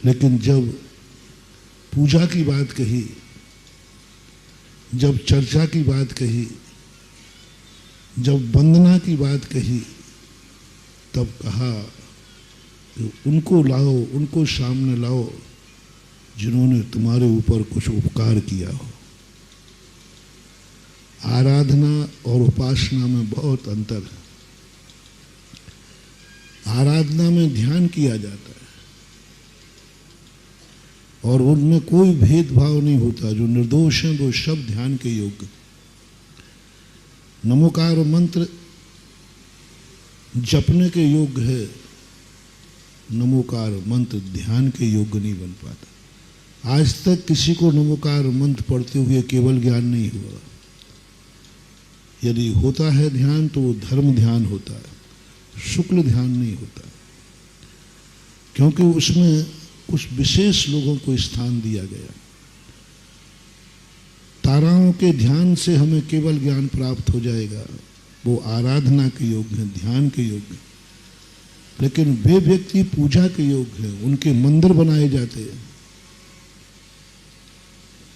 लेकिन जब पूजा की बात कही, जब चर्चा की बात कही, जब वंदना की बात कही, तब कहा कि उनको लाओ, उनको सामने लाओ जिन्होंने तुम्हारे ऊपर कुछ उपकार किया हो। आराधना और उपासना में बहुत अंतर है। आराधना में ध्यान किया जाता है और उनमें कोई भेदभाव नहीं होता। जो निर्दोष हैं वो सब ध्यान के योग्य। नमोकार मंत्र जपने के योग्य है, नमोकार मंत्र ध्यान के योग्य नहीं बन पाता। आज तक किसी को नमोकार मंत्र पढ़ते हुए केवल ज्ञान नहीं हुआ। यदि होता है ध्यान तो वो धर्म ध्यान होता है, शुक्ल ध्यान नहीं होता, क्योंकि उसमें कुछ विशेष लोगों को स्थान दिया गया। ताराओं के ध्यान से हमें केवल ज्ञान प्राप्त हो जाएगा, वो आराधना के योग्य हैं, ध्यान के योग्य हैं। लेकिन वे व्यक्ति पूजा के योग्य हैं, उनके मंदिर बनाए जाते हैं,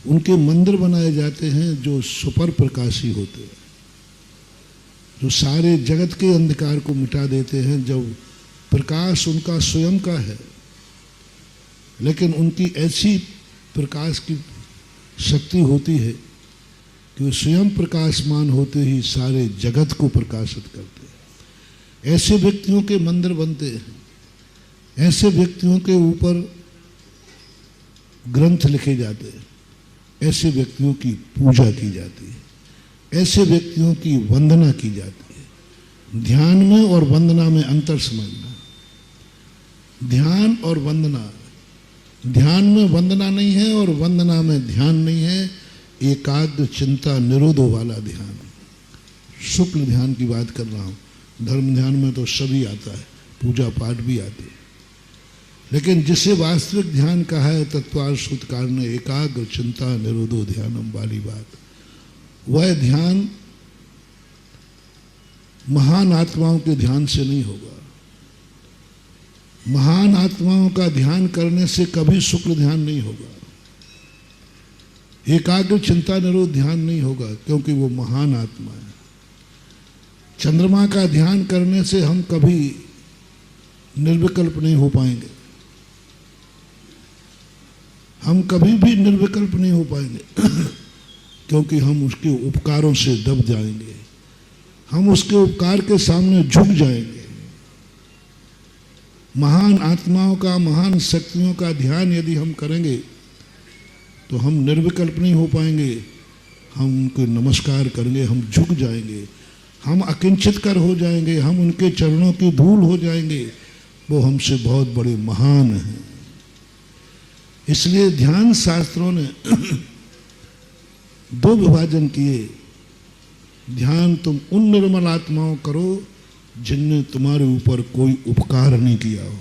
उनके मंदिर बनाए जाते हैं जो सुपर प्रकाशी होते हैं, जो सारे जगत के अंधकार को मिटा देते हैं। जब प्रकाश उनका स्वयं का है, लेकिन उनकी ऐसी प्रकाश की शक्ति होती है कि वो स्वयं प्रकाशमान होते ही सारे जगत को प्रकाशित करते हैं। ऐसे व्यक्तियों के मंदिर बनते हैं, ऐसे व्यक्तियों के ऊपर ग्रंथ लिखे जाते हैं, ऐसे व्यक्तियों की पूजा की जाती है, ऐसे व्यक्तियों की वंदना की जाती है। ध्यान में और वंदना में अंतर समझना। ध्यान और वंदना, ध्यान में वंदना नहीं है और वंदना में ध्यान नहीं है। एकाग्र चिंता निरोधो वाला ध्यान, शुक्ल ध्यान की बात कर रहा हूँ। धर्म ध्यान में तो सभी आता है, पूजा पाठ भी आते हैं, लेकिन जिसे वास्तविक ध्यान कहा है तत्वार्थ सूत्रकार ने एकाग्र चिंता निरोधो ध्यानम वाली बात, वह ध्यान महान आत्माओं के ध्यान से नहीं होगा। महान आत्माओं का ध्यान करने से कभी शुक्ल ध्यान नहीं होगा, एकाग्र चिंता निरोध ध्यान नहीं होगा, क्योंकि वो महान आत्मा है। चंद्रमा का ध्यान करने से हम कभी निर्विकल्प नहीं हो पाएंगे, हम कभी भी निर्विकल्प नहीं हो पाएंगे क्योंकि हम उसके उपकारों से दब जाएंगे, हम उसके उपकार के सामने झुक जाएंगे। महान आत्माओं का, महान शक्तियों का ध्यान यदि हम करेंगे तो हम निर्विकल्प नहीं हो पाएंगे, हम उनको नमस्कार करेंगे, हम झुक जाएंगे, हम अकिंचित कर हो जाएंगे, हम उनके चरणों की धूल हो जाएंगे। वो हमसे बहुत बड़े महान हैं। इसलिए ध्यान शास्त्रों ने दो विभाजन किए। ध्यान तुम उन निर्मल आत्माओं करो जिनने तुम्हारे ऊपर कोई उपकार नहीं किया हो,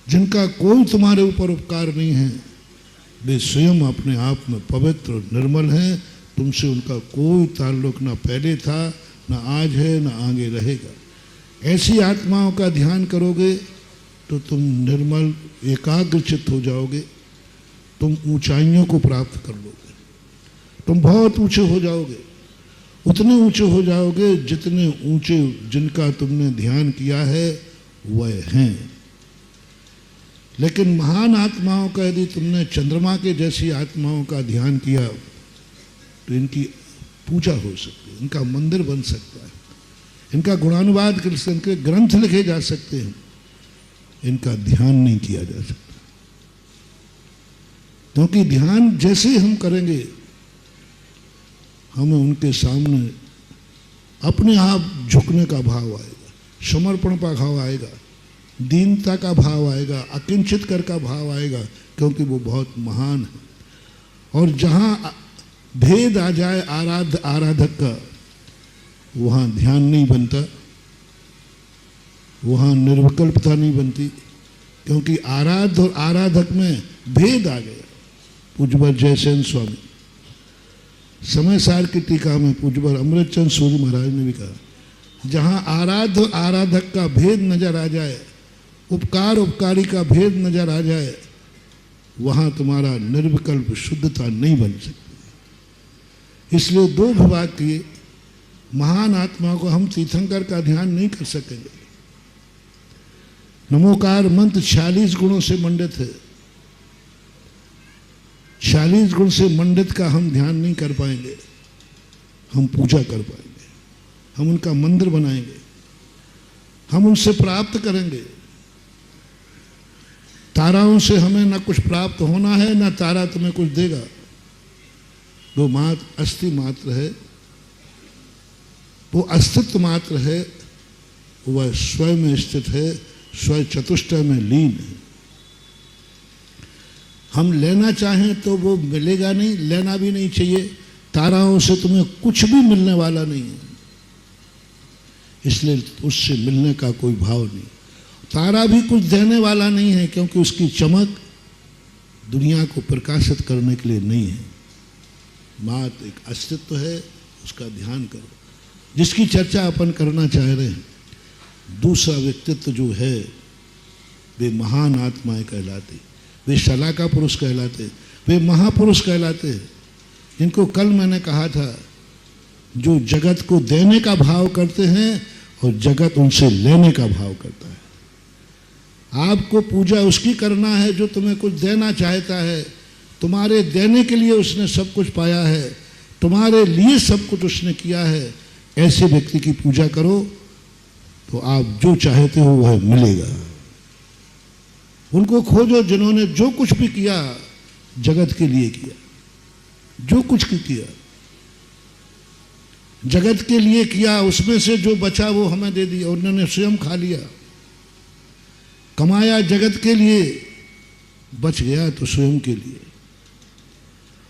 जिनका कोई तुम्हारे ऊपर उपकार नहीं है, वे स्वयं अपने आप में पवित्र और निर्मल हैं। तुमसे उनका कोई ताल्लुक ना पहले था, ना आज है, ना आगे रहेगा। ऐसी आत्माओं का ध्यान करोगे तो तुम निर्मल एकाग्र चित्त हो जाओगे, तुम ऊंचाइयों को प्राप्त कर लोगे, तुम बहुत ऊंचे हो जाओगे। उतने ऊंचे हो जाओगे जितने ऊंचे जिनका तुमने ध्यान किया है वह हैं। लेकिन महान आत्माओं का यदि तुमने चंद्रमा के जैसी आत्माओं का ध्यान किया तो इनकी पूजा हो सकती है, इनका मंदिर बन सकता है, इनका गुणानुवाद कर सकते, इनके ग्रंथ लिखे जा सकते हैं, इनका ध्यान नहीं किया जा सकता। क्योंकि ध्यान जैसे हम करेंगे हमें उनके सामने अपने आप झुकने का भाव आएगा, समर्पण का भाव आएगा, दीनता का भाव आएगा, अकिंचित कर का भाव आएगा, क्योंकि वो बहुत महान है। और जहाँ भेद आ जाए आराधक का, वहाँ ध्यान नहीं बनता, वहाँ निर्विकल्पता नहीं बनती, क्योंकि आराध्य और आराधक में भेद आ गया। पूज्यवर जयसेन स्वामी समय सार की टीका में पूज्यवर अमृतचंद सूरी महाराज ने भी कहा, जहाँ आराध्य और आराधक का भेद नजर आ जाए उपकार उपकारी का भेद नजर आ जाए, वहां तुम्हारा निर्विकल्प शुद्धता नहीं बन सकती। इसलिए दो विभाग की महान आत्मा को हम तीर्थंकर का ध्यान नहीं कर सकेंगे। नमोकार मंत्र 46 गुणों से मंडित है। 46 गुण से मंडित का हम ध्यान नहीं कर पाएंगे, हम पूजा कर पाएंगे, हम उनका मंदिर बनाएंगे, हम उनसे प्राप्त करेंगे। ताराओं से हमें ना कुछ प्राप्त होना है, ना तारा तुम्हें कुछ देगा। वो मात्र अस्थि मात्र है, वो अस्तित्व मात्र है, वह स्वयं में स्थित है, स्वयं चतुष्टय में लीन है। हम लेना चाहें तो वो मिलेगा नहीं, लेना भी नहीं चाहिए। ताराओं से तुम्हें कुछ भी मिलने वाला नहीं है, इसलिए उससे मिलने का कोई भाव नहीं। तारा भी कुछ देने वाला नहीं है, क्योंकि उसकी चमक दुनिया को प्रकाशित करने के लिए नहीं है। मात्र एक अस्तित्व है, उसका ध्यान करो। जिसकी चर्चा अपन करना चाह रहे हैं, दूसरा व्यक्तित्व जो है, वे महान आत्माएं कहलाते, वे शलाका पुरुष कहलाते, वे महापुरुष कहलाते हैं, जिनको कल मैंने कहा था, जो जगत को देने का भाव करते हैं और जगत उनसे लेने का भाव करता है। आपको पूजा उसकी करना है जो तुम्हें कुछ देना चाहता है। तुम्हारे देने के लिए उसने सब कुछ पाया है, तुम्हारे लिए सब कुछ उसने किया है। ऐसे व्यक्ति की पूजा करो तो आप जो चाहते हो वह मिलेगा। उनको खोजो जिन्होंने जो कुछ भी किया जगत के लिए किया, जो कुछ किया जगत के लिए किया, उसमें से जो बचा वो हमें दे दिया, उन्होंने स्वयं खा लिया। कमाया जगत के लिए, बच गया तो स्वयं के लिए।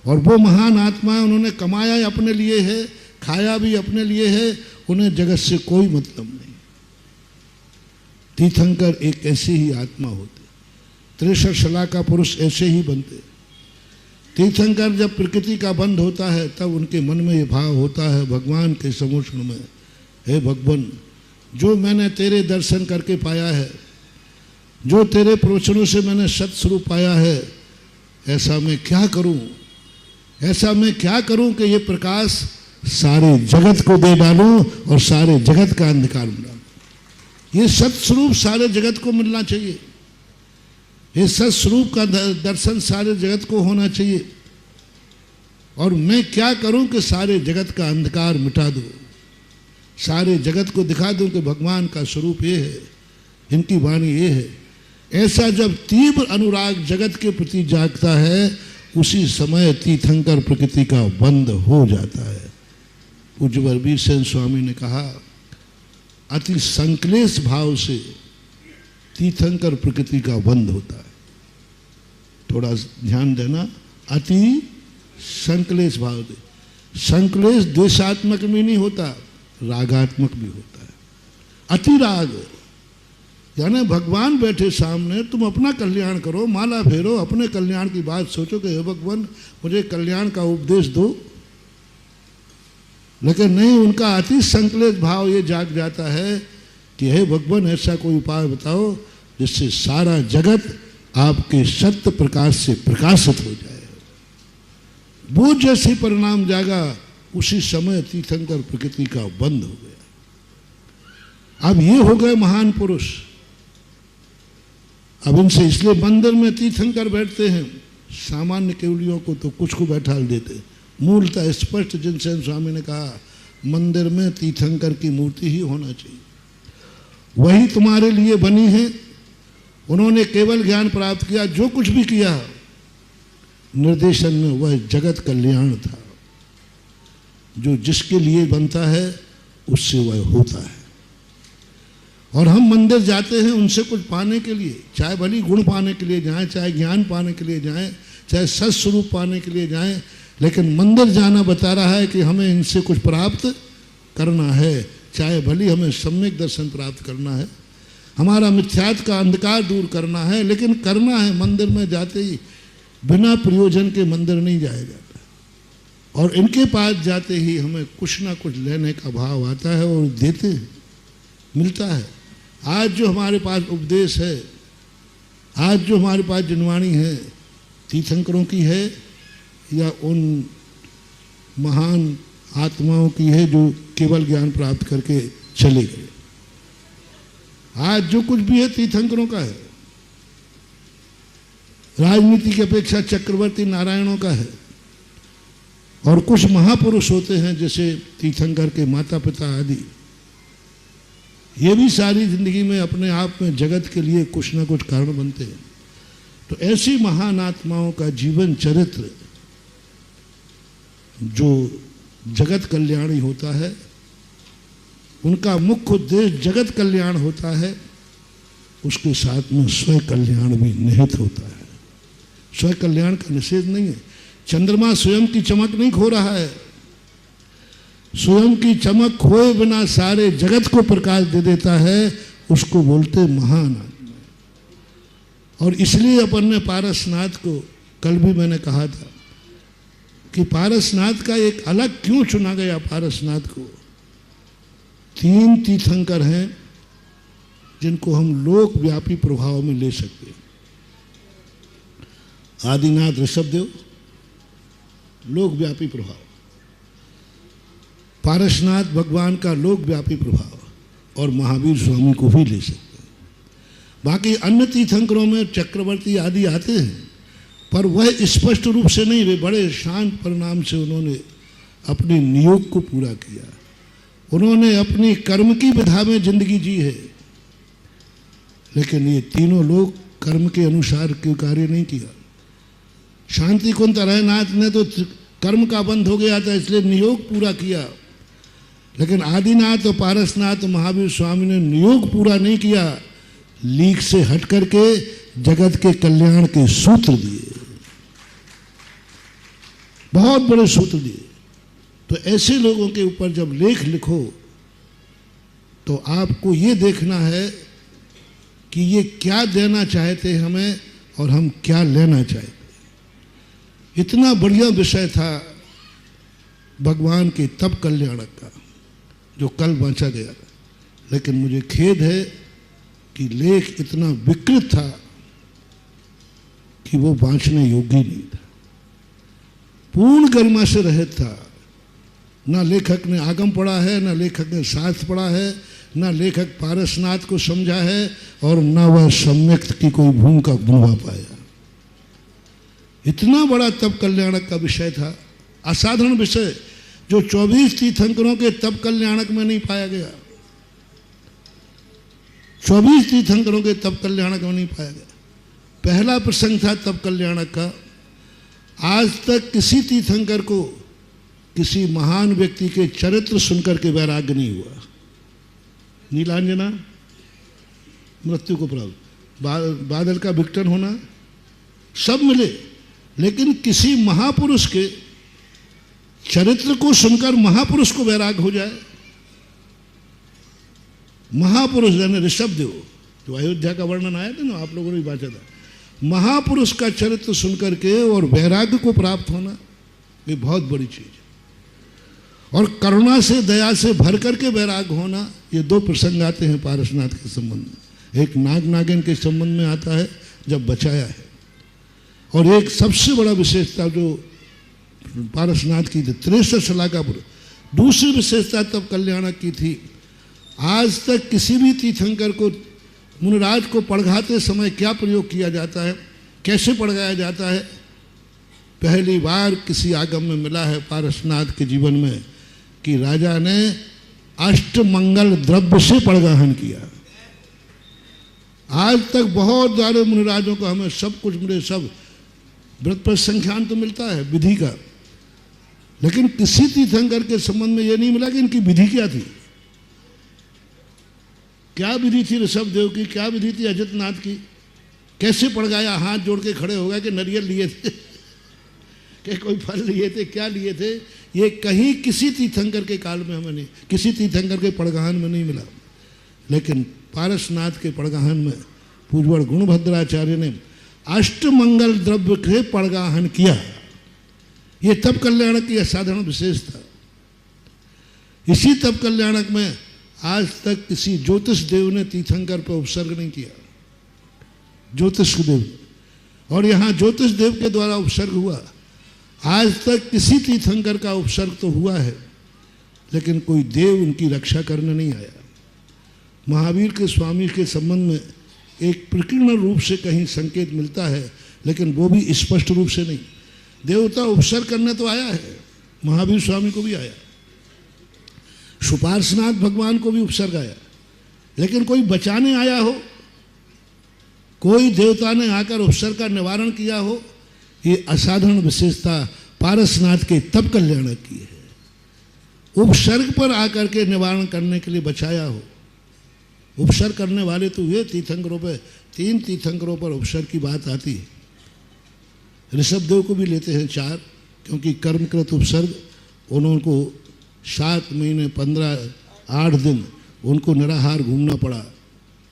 और वो महान आत्मा, उन्होंने कमाया अपने लिए है, खाया भी अपने लिए है, उन्हें जगत से कोई मतलब नहीं। तीर्थंकर एक ऐसी ही आत्मा होते, 63 शलाका पुरुष ऐसे ही बनते। तीर्थंकर जब प्रकृति का बंध होता है, तब उनके मन में ये भाव होता है भगवान के समूषण में, हे भगवान, जो मैंने तेरे दर्शन करके पाया है, जो तेरे प्रवचनों से मैंने सत्स्वरूप पाया है, ऐसा मैं क्या करूं, ऐसा मैं क्या करूं कि ये प्रकाश सारे जगत को दे डालूं और सारे जगत का अंधकार में डालूं। ये सत्स्वरूप सारे जगत को मिलना चाहिए, ये सत्स्वरूप का दर्शन सारे जगत को होना चाहिए। और मैं क्या करूं कि सारे जगत का अंधकार मिटा दूं, सारे जगत को दिखा दूं कि भगवान का स्वरूप ये है, इनकी वाणी ये है। ऐसा जब तीव्र अनुराग जगत के प्रति जागता है, उसी समय तीर्थंकर प्रकृति का बंध हो जाता है। पूज्य बलबीर सेन स्वामी ने कहा, अति संक्लेश भाव से तीर्थंकर प्रकृति का बंध होता है। थोड़ा ध्यान देना, अति संक्लेश भाव से। संक्लेश द्वेषात्मक भी नहीं होता, रागात्मक भी होता है। अति राग यानी भगवान बैठे सामने, तुम अपना कल्याण करो, माला फेरो, अपने कल्याण की बात सोचो कि हे भगवान मुझे कल्याण का उपदेश दो। लेकिन नहीं, उनका अति संक्लेश भाव ये जाग जाता है कि हे भगवान ऐसा कोई उपाय बताओ जिससे सारा जगत आपके सत्य प्रकाश से प्रकाशित हो जाए। वो जैसे परिणाम जागा, उसी समय तीर्थंकर प्रकृति का बंध हो गया। अब ये हो गए महान पुरुष। अब इनसे इसलिए मंदिर में तीर्थंकर बैठते हैं, सामान्य केवलियों को तो कुछ को बैठा देते। मूलतः स्पष्ट जिनसेन स्वामी ने कहा, मंदिर में तीर्थंकर की मूर्ति ही होना चाहिए, वही तुम्हारे लिए बनी है। उन्होंने केवल ज्ञान प्राप्त किया, जो कुछ भी किया निर्देशन में वह जगत कल्याण था। जो जिसके लिए बनता है उससे वह होता है। और हम मंदिर जाते हैं उनसे कुछ पाने के लिए, चाहे भली गुण पाने के लिए जाएं, चाहे ज्ञान पाने के लिए जाएं, चाहे सत्स्वरूप पाने के लिए जाएं, लेकिन मंदिर जाना बता रहा है कि हमें इनसे कुछ प्राप्त करना है। चाहे भली हमें सम्यक दर्शन प्राप्त करना है, हमारा मिथ्यात्व का अंधकार दूर करना है, लेकिन करना है। मंदिर में जाते ही बिना प्रयोजन के मंदिर नहीं जाया जाता। और इनके पास जाते ही हमें कुछ ना कुछ लेने का भाव आता है और देते हैं, मिलता है। आज जो हमारे पास उपदेश है, आज जो हमारे पास जनवाणी है, तीर्थंकरों की है या उन महान आत्माओं की है जो केवल ज्ञान प्राप्त करके चले गए? आज जो कुछ भी है तीर्थंकरों का है। राजनीति की अपेक्षा चक्रवर्ती नारायणों का है। और कुछ महापुरुष होते हैं जैसे तीर्थंकर के माता पिता आदि, ये भी सारी जिंदगी में अपने आप में जगत के लिए कुछ ना कुछ कारण बनते हैं। तो ऐसी महान आत्माओं का जीवन चरित्र जो जगत कल्याणी होता है, उनका मुख्य उद्देश्य जगत कल्याण होता है, उसके साथ में स्वयं कल्याण भी निहित होता है। स्वयं कल्याण का निषेध नहीं है। चंद्रमा स्वयं की चमक नहीं खो रहा है, स्वयं की चमक खोए बिना सारे जगत को प्रकाश दे देता है, उसको बोलते महान आत्मा। और इसलिए अपन ने पारसनाथ को, कल भी मैंने कहा था कि पारसनाथ का एक अलग क्यों चुना गया। पारसनाथ को 3 तीर्थंकर हैं जिनको हम लोकव्यापी प्रभाव में ले सकते हैं। आदिनाथ ऋषभदेव, लोकव्यापी प्रभाव। पारसनाथ भगवान का लोकव्यापी प्रभाव, और महावीर स्वामी को भी ले सकते हैं। बाकी अन्य तीर्थंकरों में चक्रवर्ती आदि आते हैं, पर वह स्पष्ट रूप से नहीं, वे बड़े शांत परिणाम से उन्होंने अपने नियोग को पूरा किया। उन्होंने अपनी कर्म की विधा में जिंदगी जी है। लेकिन ये तीनों लोग कर्म के अनुसार क्यों कार्य नहीं किया। शांति कुंत अरहनाथ ने तो कर्म का बंध हो गया था इसलिए नियोग पूरा किया, लेकिन आदिनाथ और पारसनाथ महावीर स्वामी ने नियोग पूरा नहीं किया, लीक से हट करके जगत के कल्याण के सूत्र दिए, बहुत बड़े सूत्र दिए। तो ऐसे लोगों के ऊपर जब लेख लिखो तो आपको ये देखना है कि ये क्या देना चाहते हमें और हम क्या लेना चाहते। इतना बढ़िया विषय था भगवान के तप कल्याणक का जो कल बांचा गया था, लेकिन मुझे खेद है कि लेख इतना विकृत था कि वो बांचने योग्य नहीं था। पूर्ण गरिमा से रहित था। ना लेखक ने आगम पढ़ा है, ना लेखक ने शास्त्र पढ़ा है, ना लेखक पारसनाथ को समझा है, और ना वह सम्यक की कोई भूमिका निभा पाया। इतना बड़ा तप कल्याणक का विषय था, असाधारण विषय, जो 24 तीर्थंकरों के तप कल्याणक में नहीं पाया गया। 24 तीर्थंकरों के तप कल्याणक में नहीं पाया गया। पहला प्रसंग था तप कल्याणक का। आज तक किसी तीर्थंकर को किसी महान व्यक्ति के चरित्र सुनकर के वैराग्य नहीं हुआ। नीलांजना, मृत्यु को प्राप्त, बादल का विघटन होना, सब मिले, लेकिन किसी महापुरुष के चरित्र को सुनकर महापुरुष को वैराग्य हो जाए। महापुरुष यानी ऋषभदेव, जो अयोध्या का वर्णन आया था ना, आप लोगों ने भी बांचा था। महापुरुष का चरित्र सुनकर के और वैराग्य को प्राप्त होना, ये बहुत बड़ी चीज है। और करुणा से, दया से भर करके वैराग्य होना, ये 2 प्रसंग आते हैं पारसनाथ के संबंध में। एक नाग नागिन के संबंध में आता है जब बचाया है, और एक सबसे बड़ा विशेषता जो पारसनाथ की थी 63 सलाह का पुरुष। दूसरी विशेषता तब कल्याणक की थी, आज तक किसी भी तीर्थंकर को, मुनिराज को पढ़ाते समय क्या प्रयोग किया जाता है, कैसे पढ़ाया जाता है, पहली बार किसी आगम में मिला है पारसनाथ के जीवन में कि राजा ने अष्टमंगल द्रव्य से पड़गाहन किया। आज तक बहुत सारे मुनिराजों को हमें सब कुछ मिले, सब व्रत पर संख्यान तो मिलता है विधि का, लेकिन किसी तीर्थंकर के संबंध में यह नहीं मिला कि इनकी विधि क्या थी। क्या विधि थी ऋषभदेव की, क्या विधि थी अजितनाथ की, कैसे पड़गाया, हाथ जोड़ के खड़े हो गए कि नारियल लिए थे कि कोई फल लिए थे, क्या लिए थे, ये कहीं किसी तीर्थंकर के काल में हमें नहीं, किसी तीर्थंकर के पड़गाहन में नहीं मिला। लेकिन पारसनाथ के पड़गाहन में पूज्य गुणभद्राचार्य ने अष्टमंगल द्रव्य के पड़गाहन किया। ये तप कल्याणक की असाधारण विशेषता। इसी तप कल्याणक में आज तक किसी ज्योतिष देव ने तीर्थंकर पर उपसर्ग नहीं किया, ज्योतिष देव, और यहाँ ज्योतिष देव के द्वारा उपसर्ग हुआ। आज तक किसी तीर्थंकर का उपसर्ग तो हुआ है, लेकिन कोई देव उनकी रक्षा करने नहीं आया। महावीर के स्वामी के संबंध में एक प्रकीर्ण रूप से कहीं संकेत मिलता है, लेकिन वो भी स्पष्ट रूप से नहीं। देवता उपसर्ग करने तो आया है, महावीर स्वामी को भी आया, सुपार्श्वनाथ भगवान को भी उपसर्ग आया, लेकिन कोई बचाने आया हो, कोई देवता ने आकर उपसर्ग का निवारण किया हो, ये असाधारण विशेषता पारसनाथ के तप कल्याणक की है। उपसर्ग पर आकर के निवारण करने के लिए बचाया हो। उपसर्ग करने वाले तो ये तीर्थंकरों पर, 3 तीर्थंकरों पर उपसर्ग की बात आती है। ऋषभ देव को भी लेते हैं 4, क्योंकि कर्मकृत उपसर्ग उनको 7 महीने 8 दिन उनको निराहार घूमना पड़ा,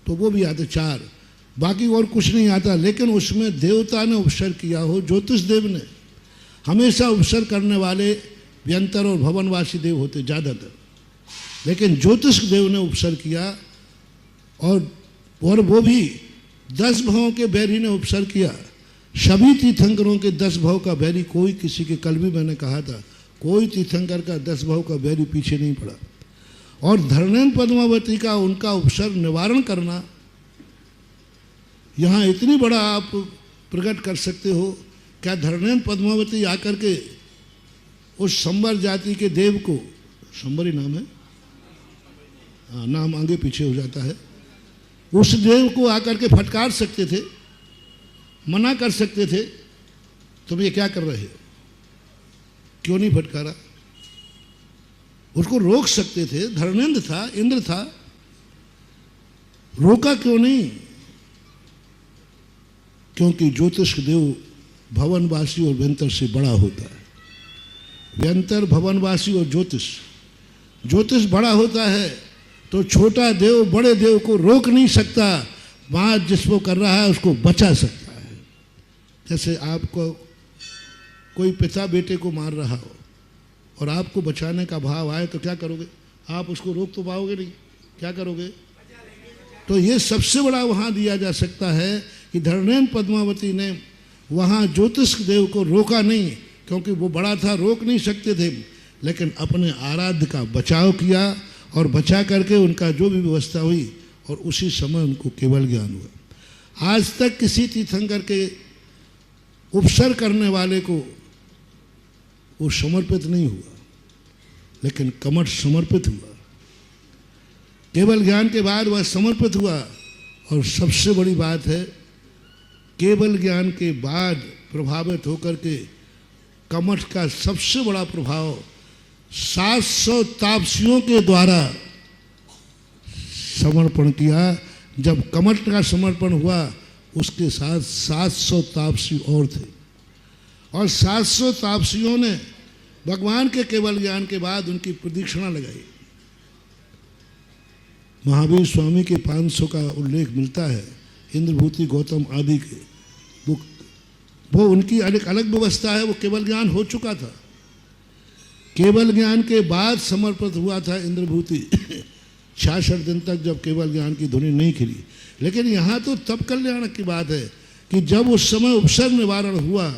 तो वो भी आते 4। बाकी और कुछ नहीं आता, लेकिन उसमें देवता ने उपसर्ग किया हो। ज्योतिष देव ने हमेशा उपसर्ग करने वाले व्यंतर और भवनवासी देव होते ज़्यादातर, लेकिन ज्योतिष देव ने उपसर्ग किया, और वो भी 10 भावों के बैरी ने उपसर्ग किया। सभी तीर्थंकरों के 10 भाव का बैरी कोई किसी के, कल भी मैंने कहा था, कोई तीर्थंकर का 10 भाव का बैरी पीछे नहीं पड़ा। और धरणेन्द्र पद्मावती का उनका उपसर्ग निवारण करना, यहाँ इतनी बड़ा आप प्रकट कर सकते हो। क्या धरणेन्द्र पद्मावती आकर के उस संबर जाति के देव को, संबर ही नाम है, हाँ नाम आगे पीछे हो जाता है, उस देव को आकर के फटकार सकते थे, मना कर सकते थे, तुम ये क्या कर रहे हो, क्यों नहीं फटकारा? उसको रोक सकते थे, धर्मेंद्र था, इंद्र था, रोका क्यों नहीं? क्योंकि ज्योतिष देव भवनवासी और व्यंतर से बड़ा होता है। व्यंतर, भवनवासी और ज्योतिष बड़ा होता है, तो छोटा देव बड़े देव को रोक नहीं सकता, बात जिसको कर रहा है उसको बचा सकता है। जैसे आपको कोई पिता बेटे को मार रहा हो और आपको बचाने का भाव आए, तो क्या करोगे? आप उसको रोक तो पाओगे नहीं, क्या करोगे? तो ये सबसे बड़ा वहाँ दिया जा सकता है कि धरणेन्द्र पद्मावती ने वहाँ ज्योतिष देव को रोका नहीं, क्योंकि वो बड़ा था, रोक नहीं सकते थे, लेकिन अपने आराध्य का बचाव किया, और बचा करके उनका जो भी व्यवस्था हुई, और उसी समय उनको केवल ज्ञान हुआ। आज तक किसी तीर्थंकर के उपसर्ग करने वाले को वो समर्पित नहीं हुआ, लेकिन कमठ समर्पित हुआ। केवल ज्ञान के बाद वह समर्पित हुआ। और सबसे बड़ी बात है, केवल ज्ञान के बाद प्रभावित होकर के कमठ का सबसे बड़ा प्रभाव 700 तापसियों के द्वारा समर्पण किया। जब कमठ का समर्पण हुआ, उसके साथ 700 तापसी और थे, और 700 तापसियों ने भगवान के केवल ज्ञान के बाद उनकी प्रदक्षिणा लगाई। महावीर स्वामी के 500 का उल्लेख मिलता है, इंद्रभूति, गौतम आदि के। वो उनकी अलग अलग व्यवस्था है। वो केवल ज्ञान हो चुका था, केवल ज्ञान के बाद समर्पित हुआ था इंद्रभूति 66 दिन तक, जब केवल ज्ञान की धुनी नहीं खिली। लेकिन यहाँ तो तब कल्याण की बात है कि जब उस समय उपसर्ग निवारण हुआ,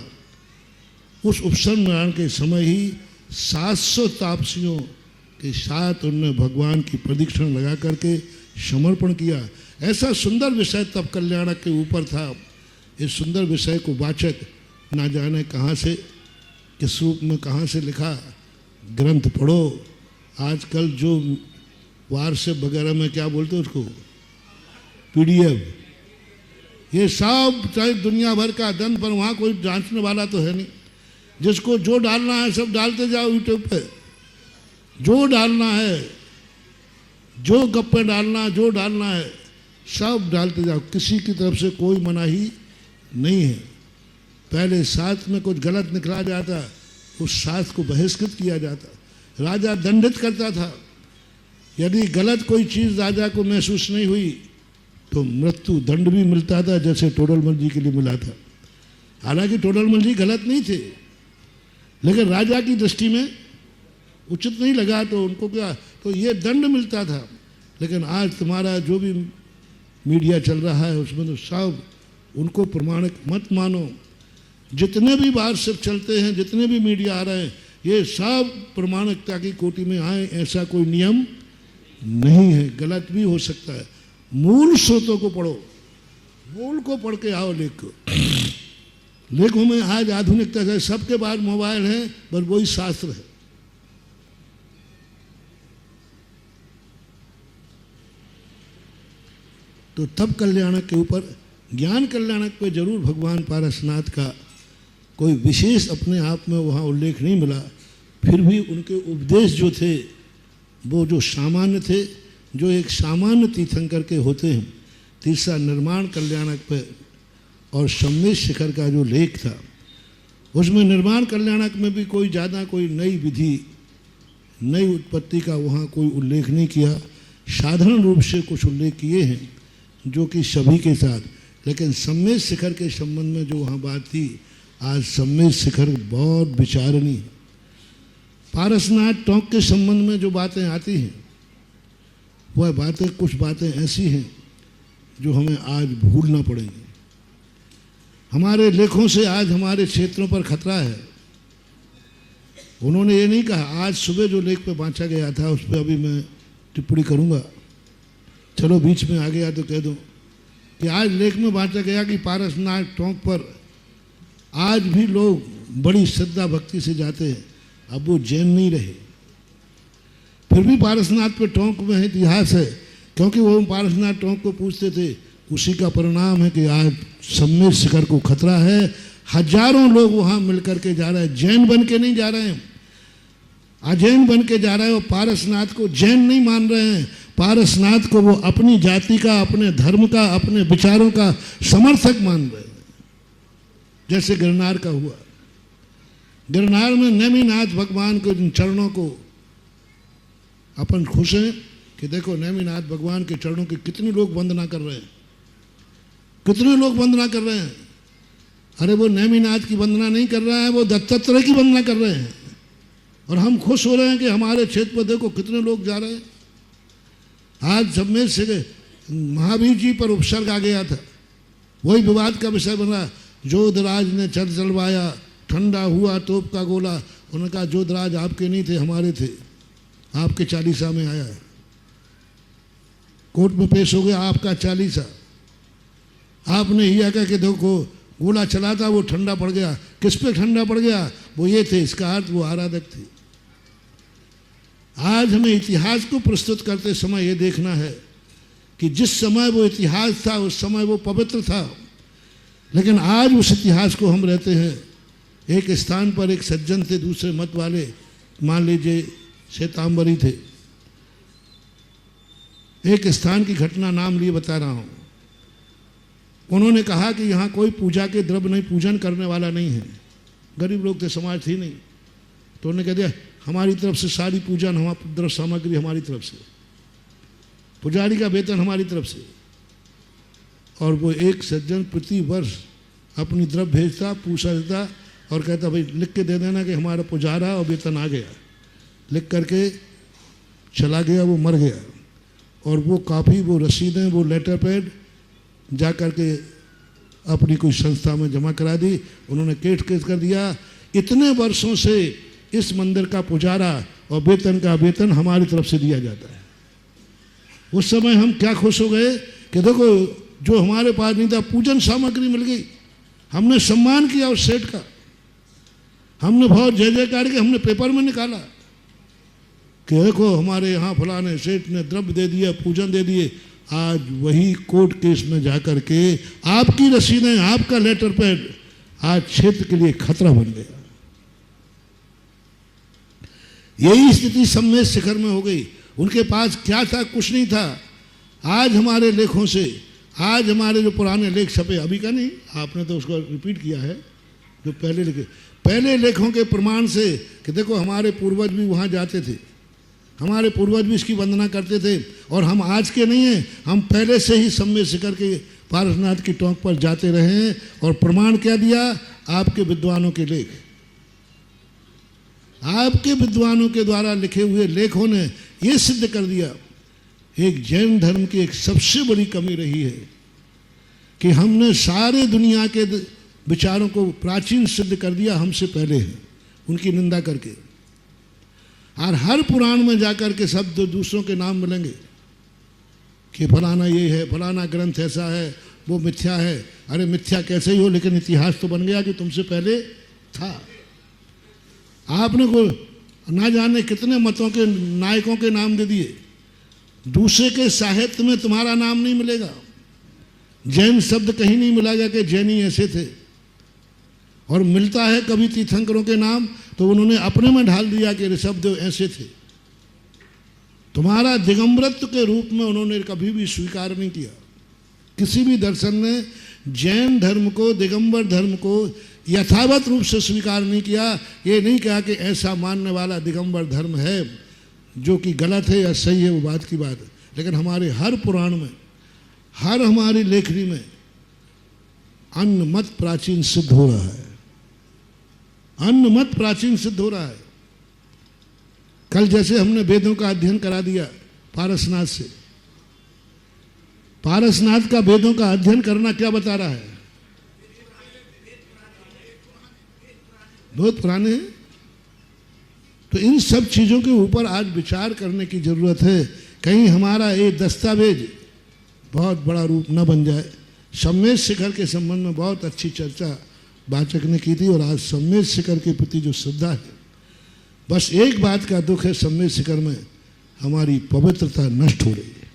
उस उपसर्ग निवारण के समय ही 700 तापसियों के साथ उनने भगवान की प्रदक्षिणा लगा करके समर्पण किया। ऐसा सुंदर विषय तब कल्याणक के ऊपर था। इस सुंदर विषय को वाचक ना जाने कहाँ से, किस रूप में कहाँ से लिखा, ग्रंथ पढ़ो। आजकल जो व्हाट्सएप वगैरह में क्या बोलते हैं उसको, PDF, ये सब चाहे दुनिया भर का धन, पर वहाँ कोई जांचने वाला तो है नहीं। जिसको जो डालना है सब डालते जाओ यूट्यूब पे, जो डालना है, जो गप्पे डालना, जो डालना है सब डालते जाओ। किसी की तरफ से कोई मनाही नहीं है। पहले साथ में कुछ गलत निकला जाता, उस साथ को बहिष्कृत किया जाता, राजा दंडित करता था। यदि गलत कोई चीज़ राजा को महसूस नहीं हुई तो मृत्यु दंड भी मिलता था, जैसे टोडरमल जी के लिए मिला था। हालांकि टोडरमल जी गलत नहीं थे, लेकिन राजा की दृष्टि में उचित नहीं लगा, तो उनको क्या, तो ये दंड मिलता था। लेकिन आज तुम्हारा जो भी मीडिया चल रहा है उसमें तो सब उनको प्रमाणिक मत मानो। जितने भी बाहर सिर्फ चलते हैं, जितने भी मीडिया आ रहे हैं, ये सब प्रमाणिकता की कोटि में आए, ऐसा कोई नियम नहीं है, गलत भी हो सकता है। मूल स्रोतों को पढ़ो, मूल को पढ़ के आओ लेख को। लेखों में आज आधुनिकता से सबके पास मोबाइल है, बस वही शास्त्र है। तो तब कल्याणक के ऊपर, ज्ञान कल्याणक पे जरूर भगवान पारसनाथ का कोई विशेष अपने आप में वहाँ उल्लेख नहीं मिला। फिर भी उनके उपदेश जो थे वो जो सामान्य थे, जो एक सामान्य तीर्थंकर के होते हैं। तीसरा निर्माण कल्याणक पे और सम्मेद शिखर का जो लेख था, उसमें निर्माण कल्याणक में भी कोई ज़्यादा कोई नई विधि, नई उत्पत्ति का वहाँ कोई उल्लेख नहीं किया। साधारण रूप से कुछ उल्लेख किए हैं जो कि सभी के साथ, लेकिन सम्मेद शिखर के संबंध में जो वहाँ बात थी, आज सम्मेद शिखर बहुत विचारणीय है। पारसनाथ टोंक के संबंध में जो बातें आती हैं, वह बातें, कुछ बातें ऐसी हैं जो हमें आज भूलना पड़ेगी। हमारे लेखों से आज हमारे क्षेत्रों पर खतरा है। उन्होंने ये नहीं कहा, आज सुबह जो लेख पे बांचा गया था उस पर अभी मैं टिप्पणी करूँगा, चलो बीच में आ गया तो कह दो कि आज लेख में बांचा गया कि पारसनाथ टोंक पर आज भी लोग बड़ी श्रद्धा भक्ति से जाते हैं। अब वो जैन नहीं रहे, फिर भी पारसनाथ पे टोंक में इतिहास है, क्योंकि वो पारसनाथ टोंक को पूछते थे। उसी का परिणाम है कि आज सम्मेद शिखर को खतरा है। हजारों लोग वहाँ मिलकर के जा रहे हैं, जैन बन के नहीं जा रहे हैं, अजैन बन के जा रहे हैं। वो पारसनाथ को जैन नहीं मान रहे हैं, पारसनाथ को वो अपनी जाति का, अपने धर्म का, अपने विचारों का समर्थक मान रहे हैं। जैसे गिरनार का हुआ, गिरनार में नेमिनाथ भगवान के जिन चरणों को अपन खुश हैं कि देखो नेमिनाथ भगवान के चरणों की कितने लोग वंदना कर रहे हैं, कितने लोग वंदना कर रहे हैं। अरे वो नेमिनाथ की वंदना नहीं कर रहा है, वो दत्तात्रेय की वंदना कर रहे हैं। और हम खुश हो रहे हैं कि हमारे क्षेत्र पर देखो कितने लोग जा रहे हैं। आज सम्मेद से महावीर जी पर उपसर्ग आ गया था, वही विवाद का विषय बना। जोधराज ने छत्र चलवाया, ठंडा हुआ तोप का गोला। उन्होंने कहा जोधराज आपके नहीं थे, हमारे थे, आपके चालीसा में आया है, कोर्ट में पेश हो गया आपका चालीसा। आपने ये कहा कि देखो गोला चला था, वो ठंडा पड़ गया। किस पे ठंडा पड़ गया? वो ये थे, इसका अर्थ वो आराधक थे। आज हमें इतिहास को प्रस्तुत करते समय ये देखना है कि जिस समय वो इतिहास था उस समय वो पवित्र था, लेकिन आज उस इतिहास को हम रहते हैं। एक स्थान पर एक सज्जन थे, दूसरे मत वाले, मान लीजिए श्वेतांबरी थे। एक स्थान की घटना नाम लिए बता रहा हूँ। उन्होंने कहा कि यहाँ कोई पूजा के द्रव्य नहीं, पूजन करने वाला नहीं है। गरीब लोग थे, समाज थी नहीं, तो उन्होंने कह दिया हमारी तरफ से सारी पूजन, हमारी द्रव्य सामग्री हमारी तरफ से, पुजारी का वेतन हमारी तरफ से। और वो एक सज्जन प्रति वर्ष अपनी द्रव्य भेजता, पूछा देता और कहता भाई लिख के दे देना कि हमारा पुजारा और वेतन आ गया। लिख करके चला गया, वो मर गया। और वो काफ़ी, वो रसीदें, वो लेटर पैड जा कर के अपनी कोई संस्था में जमा करा दी। उन्होंने केस कर दिया, इतने वर्षों से इस मंदिर का पुजारा और वेतन का वेतन हमारी तरफ से दिया जाता है। उस समय हम क्या खुश हो गए कि देखो जो हमारे पास नहीं था, पूजन सामग्री मिल गई। हमने सम्मान किया उस सेठ का, हमने बहुत जय जयकार के, हमने पेपर में निकाला कि देखो हमारे यहाँ फलाने सेठ ने द्रव्य दे दिया, पूजन दे दिए। आज वही कोर्ट केस में जाकर के आपकी रसीदें, आपका लेटर पैड आज क्षेत्र के लिए खतरा बन गया। यही स्थिति सम्मेद शिखर में हो गई। उनके पास क्या था? कुछ नहीं था। आज हमारे लेखों से, आज हमारे जो पुराने लेख छपे, अभी का नहीं, आपने तो उसको रिपीट किया है, जो पहले लिखे, पहले लेखों के प्रमाण से कि देखो हमारे पूर्वज भी वहाँ जाते थे, हमारे पूर्वज भी इसकी वंदना करते थे। और हम आज के नहीं हैं, हम पहले से ही सम्मेद शिखर के पारसनाथ की टोंक पर जाते रहे हैं। और प्रमाण क्या दिया? आपके विद्वानों के लेख, आपके विद्वानों के द्वारा लिखे हुए लेखों ने ये सिद्ध कर दिया एक जैन धर्म की एक सबसे बड़ी कमी रही है कि हमने सारे दुनिया के विचारों को प्राचीन सिद्ध कर दिया, हमसे पहले हैं, उनकी निंदा करके। और हर पुराण में जाकर के शब्द दूसरों के नाम मिलेंगे कि फलाना ये है, फलाना ग्रंथ ऐसा है, वो मिथ्या है। अरे मिथ्या कैसे ही हो, लेकिन इतिहास तो बन गया कि तुमसे पहले था। आपने को ना जाने कितने मतों के नायकों के नाम दे दिए, दूसरे के साहित्य में तुम्हारा नाम नहीं मिलेगा। जैन शब्द कहीं नहीं मिला कि जैनी ऐसे थे, और मिलता है कभी तीर्थंकरों के नाम तो उन्होंने अपने में ढाल दिया कि ऋषभदेव ऐसे थे। तुम्हारा दिगंबरत्व के रूप में उन्होंने कभी भी स्वीकार नहीं किया। किसी भी दर्शन ने जैन धर्म को, दिगंबर धर्म को यथावत रूप से स्वीकार नहीं किया। ये नहीं कहा कि ऐसा मानने वाला दिगंबर धर्म है जो कि गलत है या सही है, वो बात की बात है। लेकिन हमारे हर पुराण में, हर हमारी लेखनी में अन्न मत प्राचीन सिद्ध हो रहा है, अन्न मत प्राचीन सिद्ध हो रहा है। कल जैसे हमने वेदों का अध्ययन करा दिया पारसनाथ से, पारसनाथ का वेदों का अध्ययन करना क्या बता रहा है? बहुत पुराने हैं। तो इन सब चीज़ों के ऊपर आज विचार करने की ज़रूरत है, कहीं हमारा ये दस्तावेज बहुत बड़ा रूप न बन जाए। सम्मेद शिखर के संबंध में बहुत अच्छी चर्चा वाचक ने की थी, और आज सम्मेद शिखर के प्रति जो श्रद्धा है, बस एक बात का दुख है, सम्मेद शिखर में हमारी पवित्रता नष्ट हो रही है।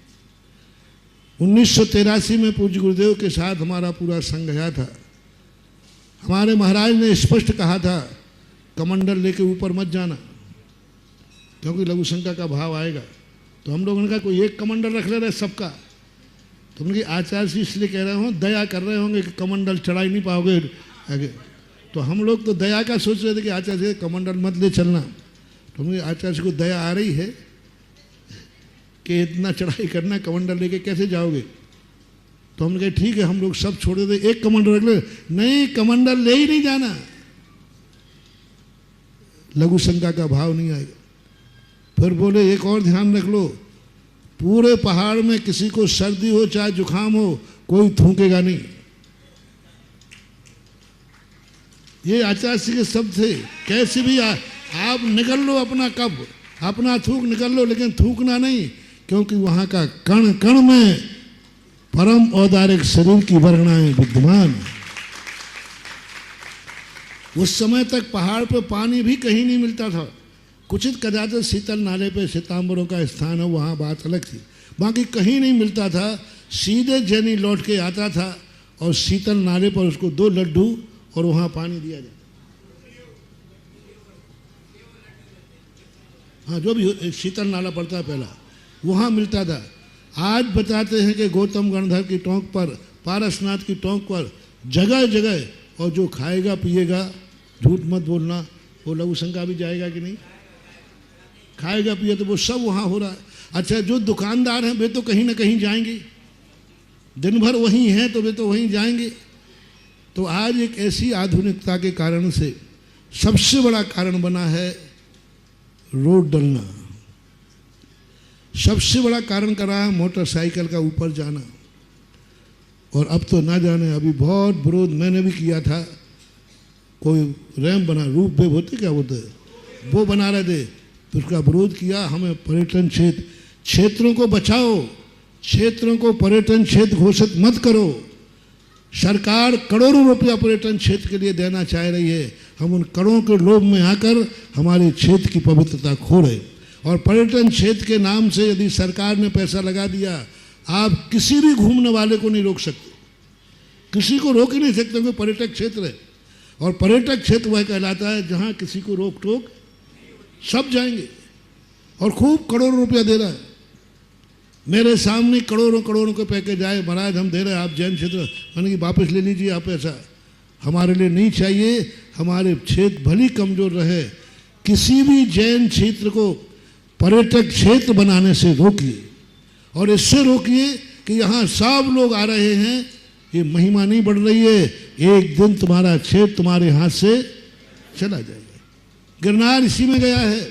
1983 में पूज्य गुरुदेव के साथ हमारा पूरा संघ गया था। हमारे महाराज ने स्पष्ट कहा था कमंडल लेके ऊपर मत जाना, क्योंकि लघु शंका का भाव आएगा। तो हम लोगों ने कहा कोई एक कमंडल रख ले रहे सबका। तो उनकी आचार्य जी इसलिए कह रहे हो, दया कर रहे होंगे कि कमंडल चढ़ा ही नहीं पाओगे आगे। तो हम लोग तो दया का सोच रहे थे कि आचार्य जी कमंडल मत ले चलना। तो मुझे आचार्य को दया आ रही है कि इतना चढ़ाई करना, कमंडल लेके कैसे जाओगे? तो हमने कहा ठीक है, हम लोग सब छोड़ देते, एक कमंडल रख ले। नहीं, कमंडल ले ही नहीं जाना, लघु शंका का भाव नहीं आएगा। फिर बोले एक और ध्यान रख लो, पूरे पहाड़ में किसी को सर्दी हो चाहे जुकाम हो, कोई थूकेगा नहीं। ये आचार्य के शब्द थे। कैसे भी आप निकल लो अपना कब, अपना थूक निकल लो, लेकिन थूकना नहीं, क्योंकि वहाँ का कण कण में परम औदारिक शरीर की वर्णाएं विद्यमान। उस समय तक पहाड़ पर पानी भी कहीं नहीं मिलता था। कुचित कदाचित शीतल नाले पे श्वेतांबरों का स्थान है, वहाँ बात अलग थी, बाकी कहीं नहीं मिलता था। सीधे जैनी लौट के आता था और शीतल नाले पर उसको 2 लड्डू और वहाँ पानी दिया जाता। हाँ, जो भी शीतल नाला पड़ता है पहला, वहाँ मिलता था। आज बताते हैं कि गौतम गणधर की टोंक पर, पारसनाथ की टोंक पर जगह जगह, और जो खाएगा पिएगा, झूठ मत बोलना, वो लघु शंका भी जाएगा कि नहीं? खाएगा पिए तो वो सब वहाँ हो रहा है। अच्छा, जो दुकानदार हैं वे तो कहीं ना कहीं जाएंगे, दिन भर वहीं हैं तो वे तो वहीं जाएंगे। तो आज एक ऐसी आधुनिकता के कारण से सबसे बड़ा कारण बना है रोड डलना। सबसे बड़ा कारण करा है मोटरसाइकिल का ऊपर जाना। और अब तो ना जाने, अभी बहुत विरोध मैंने भी किया था। कोई रैंप बना, रूप वे होते क्या होते, वो बना रहे थे, तो उसका विरोध किया। हमें पर्यटन क्षेत्रों को बचाओ, क्षेत्रों को पर्यटन क्षेत्र घोषित मत करो। सरकार करोड़ों रुपया पर्यटन क्षेत्र के लिए देना चाह रही है, हम उन करोड़ों के लोभ में आकर हमारे क्षेत्र की पवित्रता खो रहे। और पर्यटन क्षेत्र के नाम से यदि सरकार ने पैसा लगा दिया, आप किसी भी घूमने वाले को नहीं रोक सकते, किसी को रोक ही नहीं सकते, क्योंकि पर्यटक क्षेत्र है। और पर्यटक क्षेत्र वह कहलाता है जहाँ किसी को रोक टोक सब जाएंगे, और खूब करोड़ों रुपया दे रहा है। मेरे सामने करोड़ों करोड़ों के पैकेज आए, महाराज हम दे रहे हैं, आप जैन क्षेत्र, मैंने कि वापस ले लीजिए आप, ऐसा हमारे लिए नहीं चाहिए। हमारे क्षेत्र भली कमजोर रहे, किसी भी जैन क्षेत्र को पर्यटक क्षेत्र बनाने से रोकिए, और इससे रोकिए कि यहाँ सब लोग आ रहे हैं, ये महिमा नहीं बढ़ रही है। एक दिन तुम्हारा क्षेत्र तुम्हारे हाथ से चला जाएगा। गिरनार इसी में गया है।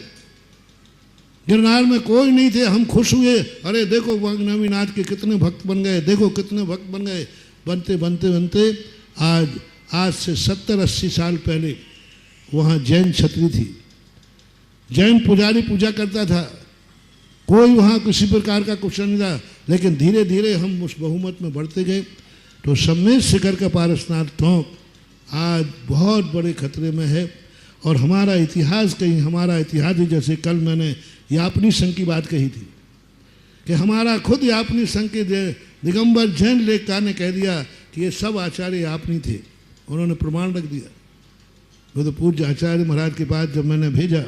गिरनार में कोई नहीं थे, हम खुश हुए, अरे देखो नवीनाथ के कितने भक्त बन गए, देखो कितने भक्त बन गए। बनते बनते बनते आज से 70-80 साल पहले वहाँ जैन छतरी थी, जैन पुजारी पूजा करता था, कोई वहाँ किसी प्रकार का कुछ नहीं था। लेकिन धीरे धीरे हम उस बहुमत में बढ़ते गए, तो सम्मेद शिखर का पारसनाथ टोंक आज बहुत बड़े खतरे में है। और हमारा इतिहास कहीं, हमारा इतिहास ही, जैसे कल मैंने यापनी संघ की बात कही थी कि हमारा खुद यापनी संघ के दिगंबर जैन लेखकार ने कह दिया कि ये सब आचार्य यापनी थे, उन्होंने प्रमाण रख दिया। वो तो पूज्य आचार्य महाराज के पास जब मैंने भेजा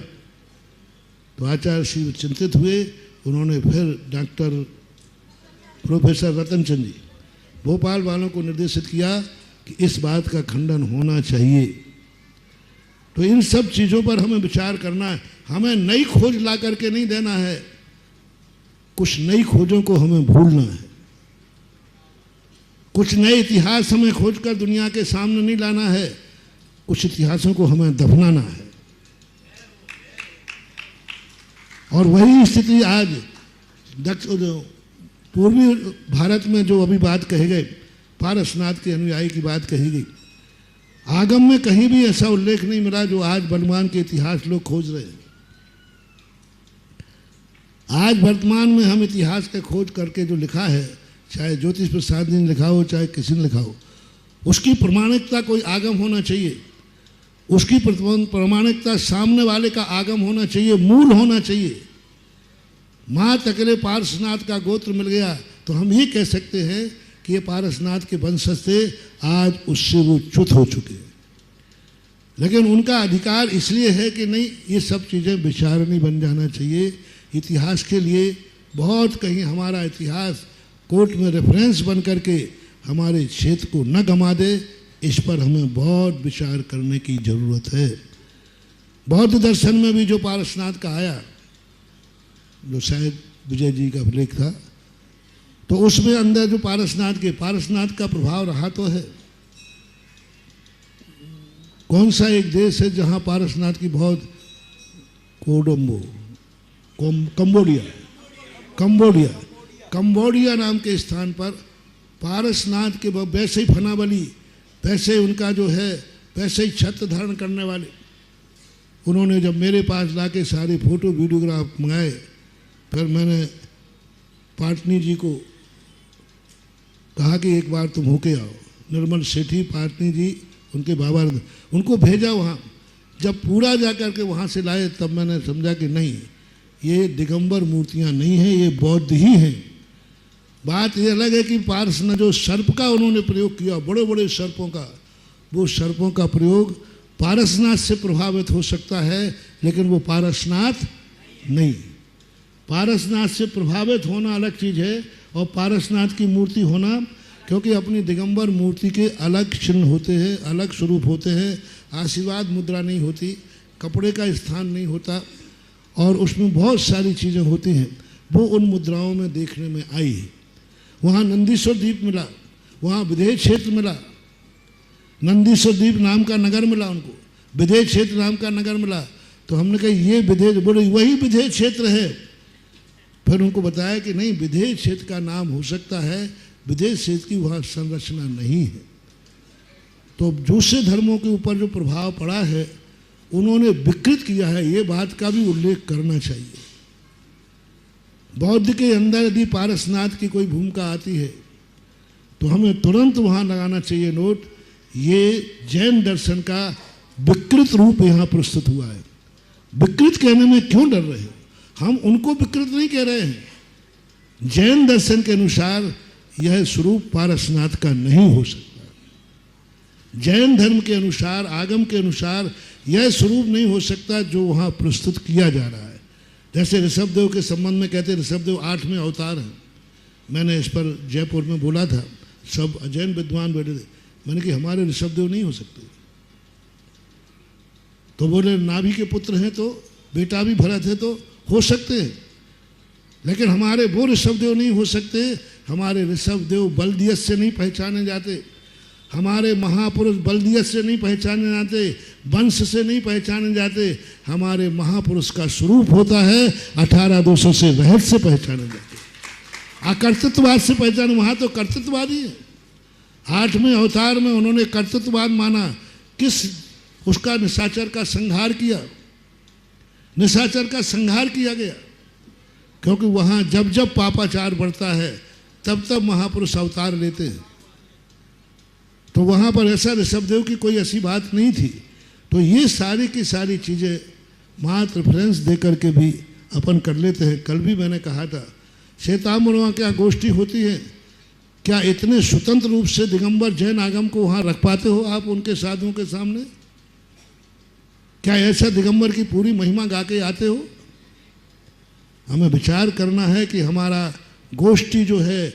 तो आचार्य श्री चिंतित हुए, उन्होंने फिर डॉक्टर प्रोफेसर रतन चंद जी भोपाल वालों को निर्देशित किया कि इस बात का खंडन होना चाहिए। तो इन सब चीज़ों पर हमें विचार करना है, हमें नई खोज ला करके नहीं देना है, कुछ नई खोजों को हमें भूलना है, कुछ नए इतिहास हमें खोजकर दुनिया के सामने नहीं लाना है, कुछ इतिहासों को हमें दफनाना है। और वही स्थिति आज पूर्वी भारत में जो अभी बात कही गई, पारसनाथ के अनुयायी की बात कही गई, आगम में कहीं भी ऐसा उल्लेख नहीं मिला जो आज वर्तमान के इतिहास लोग खोज रहे हैं। आज वर्तमान में हम इतिहास का खोज करके जो लिखा है, चाहे ज्योतिष प्रसाद जी ने लिखा हो, चाहे किसी ने लिखा हो, उसकी प्रमाणिकता कोई आगम होना चाहिए, उसकी प्रमाणिकता सामने वाले का आगम होना चाहिए, मूल होना चाहिए। माँ तकरे पारसनाथ का गोत्र मिल गया तो हम ये कह सकते हैं कि ये पारसनाथ के वंशज थे, आज उससे वो च्युत हो चुके हैं। लेकिन उनका अधिकार इसलिए है कि नहीं, ये सब चीज़ें विचारणीय बन जाना चाहिए। इतिहास के लिए बहुत कहीं हमारा इतिहास कोर्ट में रेफरेंस बन करके हमारे क्षेत्र को न गंवा दे, इस पर हमें बहुत विचार करने की ज़रूरत है। बौद्ध दर्शन में भी जो पारसनाथ का आया, जो शायद विजय जी का लेख था, तो उसमें अंदर जो पारसनाथ का प्रभाव रहा तो है। कौन सा एक देश है जहाँ पारसनाथ की बहुत, कंबोडिया नाम के स्थान पर पारसनाथ के वैसे ही फनाबली, वैसे उनका जो है, वैसे ही छत्र धारण करने वाले, उन्होंने जब मेरे पास लाके सारे फोटो वीडियोग्राफ मंगाए, फिर मैंने पाटनी जी को कहा कि एक बार तुम होके आओ। निर्मल सेठी पाटनी जी, उनके बाबा, उनको भेजा वहाँ। जब पूरा जा कर के वहाँ से लाए तब मैंने समझा कि नहीं, ये दिगंबर मूर्तियाँ नहीं हैं, ये बौद्ध ही हैं। बात ये अलग है कि पारसनाथ जो सर्प का उन्होंने प्रयोग किया, बड़े बड़े सर्पों का, वो सर्पों का प्रयोग पारसनाथ से प्रभावित हो सकता है, लेकिन वो पारसनाथ नहीं। पारसनाथ से प्रभावित होना अलग चीज़ है, और पारसनाथ की मूर्ति होना, क्योंकि अपनी दिगंबर मूर्ति के अलग चिन्ह होते हैं, अलग स्वरूप होते हैं, आशीर्वाद मुद्रा नहीं होती, कपड़े का स्थान नहीं होता, और उसमें बहुत सारी चीज़ें होती हैं, वो उन मुद्राओं में देखने में आई है। वहाँ नंदीश्वर द्वीप मिला, वहाँ विदेह क्षेत्र मिला, नंदीश्वर द्वीप नाम का नगर मिला उनको, विदेह क्षेत्र नाम का नगर मिला। तो हमने कहा ये विदेह, बोले वही विदेह क्षेत्र है। फिर उनको बताया कि नहीं, विदेह क्षेत्र का नाम हो सकता है, विदेह क्षेत्र की वहाँ संरचना नहीं है। तो दूसरे धर्मों के ऊपर जो प्रभाव पड़ा है उन्होंने विकृत किया है, ये बात का भी उल्लेख करना चाहिए। बौद्ध के अंदर यदि पारसनाथ की कोई भूमिका आती है तो हमें तुरंत वहाँ लगाना चाहिए नोट, ये जैन दर्शन का विकृत रूप यहाँ प्रस्तुत हुआ है। विकृत कहने में क्यों डर रहे हैं? हम उनको विकृत नहीं कह रहे हैं। जैन दर्शन के अनुसार यह स्वरूप पारसनाथ का नहीं हो सकता। जैन धर्म के अनुसार, आगम के अनुसार यह स्वरूप नहीं हो सकता जो वहाँ प्रस्तुत किया जा रहा है। जैसे ऋषभदेव के संबंध में कहते हैं ऋषभदेव 8वें अवतार हैं। मैंने इस पर जयपुर में बोला था, सब जैन विद्वान बैठे थे, मैंने कि हमारे ऋषभदेव नहीं हो सकते। तो बोले नाभि के पुत्र हैं तो बेटा भी भरत है तो हो सकते हैं, लेकिन हमारे वो ऋषभदेव नहीं हो सकते। हमारे ऋषभदेव बलदियत से नहीं पहचाने जाते, हमारे महापुरुष बलदियत से नहीं पहचाने जाते, वंश से नहीं पहचाने जाते, हमारे महापुरुष का स्वरूप होता है। 18 दोषों से रहस्य से पहचाने जाते, अकर्तृत्ववाद से पहचाने, वहाँ तो कर्तृत्ववाद ही है। 8वें अवतार में उन्होंने कर्तृत्ववाद माना, किस उसका निशाचर का संहार किया, निशाचर का संहार किया गया, क्योंकि वहाँ जब जब पापाचार बढ़ता है तब तब महापुरुष अवतार लेते हैं। तो वहाँ पर ऐसा ऋषभदेव की कोई ऐसी बात नहीं थी। तो ये सारी की सारी चीज़ें मात्र रेफरेंस दे करके भी अपन कर लेते हैं। कल भी मैंने कहा था, श्वेतांबरवा क्या गोष्ठी होती है, क्या इतने स्वतंत्र रूप से दिगंबर जैन आगम को वहाँ रख पाते हो आप उनके साधुओं के सामने? क्या ऐसा दिगंबर की पूरी महिमा गा के आते हो? हमें विचार करना है कि हमारा गोष्ठी जो है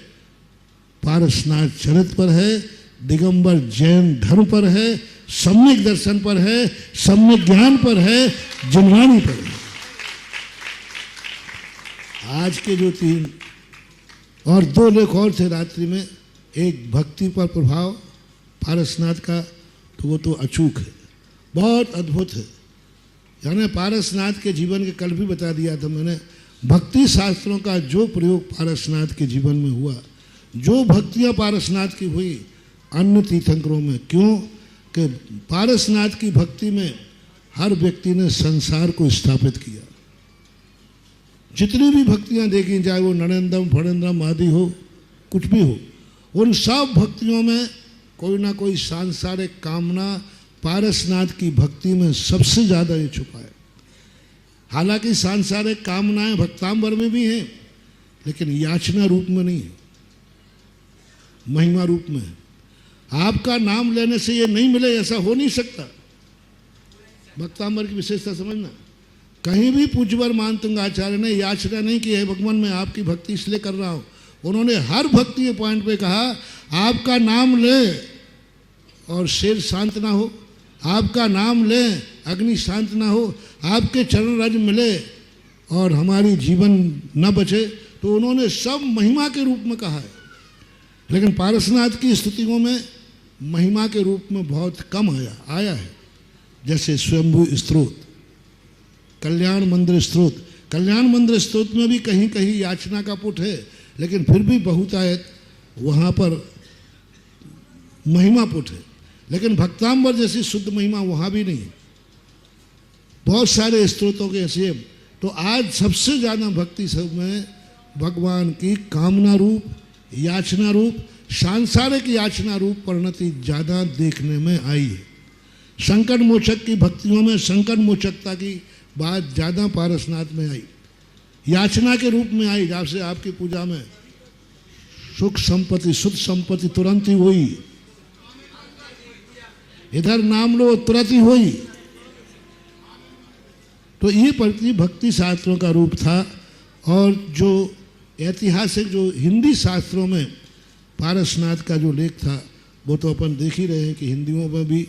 पारसनाथ चरित्र पर है, दिगंबर जैन धर्म पर है, सम्यक दर्शन पर है, सम्यक ज्ञान पर है, जनवाणी पर है। आज के जो 3 और 2 लेख और थे रात्रि में, एक भक्ति पर प्रभाव पारसनाथ का, तो वो तो अचूक है, बहुत अद्भुत है। यानी पारसनाथ के जीवन के कल भी बता दिया था मैंने, भक्ति शास्त्रों का जो प्रयोग पारसनाथ के जीवन में हुआ, जो भक्तियाँ पारसनाथ की हुई अन्य तीर्थंकरों में, क्यों कि पारसनाथ की भक्ति में हर व्यक्ति ने संसार को स्थापित किया। जितनी भी भक्तियाँ देखी, चाहे वो नरेंद्रम फणेंद्रम आदि हो, कुछ भी हो, उन सब भक्तियों में कोई ना कोई सांसारिक कामना पारसनाथ की भक्ति में सबसे ज़्यादा ये छुपा है। हालांकि सांसारिक कामनाएं भक्तांबर में भी हैं, लेकिन याचना रूप में नहीं है, महिमा रूप में है। आपका नाम लेने से ये नहीं मिले, ऐसा हो नहीं सकता। भक्तांबर की विशेषता समझना, कहीं भी पूज्यवर मान तुंगाचार्य ने याचना नहीं की है भगवान मैं आपकी भक्ति इसलिए कर रहा हूँ। उन्होंने हर भक्ति के पॉइंट पे कहा आपका नाम ले और शेर शांत ना हो, आपका नाम ले अग्नि शांत ना हो, आपके चरण रज मिले और हमारी जीवन न बचे। तो उन्होंने सब महिमा के रूप में कहा है, लेकिन पारसनाथ की स्तुतियों में महिमा के रूप में बहुत कम आया है। जैसे स्वयंभू स्तोत्र, कल्याण मंदिर स्तोत्र, कल्याण मंदिर स्तोत्र में भी कहीं कहीं याचना का पुट है, लेकिन फिर भी बहुतायत वहाँ पर महिमा पुट है। लेकिन भक्तांबर जैसी शुद्ध महिमा वहाँ भी नहीं है। बहुत सारे स्तोत्रों के ऐसे। तो आज सबसे ज़्यादा भक्ति सब में भगवान की कामना रूप, याचना रूप, सांसारिक याचना रूप परिणति ज़्यादा देखने में आई है। संकट मोचक की भक्तियों में संकट मोचकता की बात ज़्यादा पारसनाथ में आई, याचना के रूप में आई। जब से आपकी पूजा में सुख संपत्ति शुद्ध संपत्ति तुरंत ही हुई, इधर नाम लो तुरंत ही हुई। तो ये प्रति भक्ति शास्त्रों का रूप था। और जो ऐतिहासिक जो हिंदी शास्त्रों में पारसनाथ का जो लेख था वो तो अपन देख ही रहे हैं कि हिंदियों में भी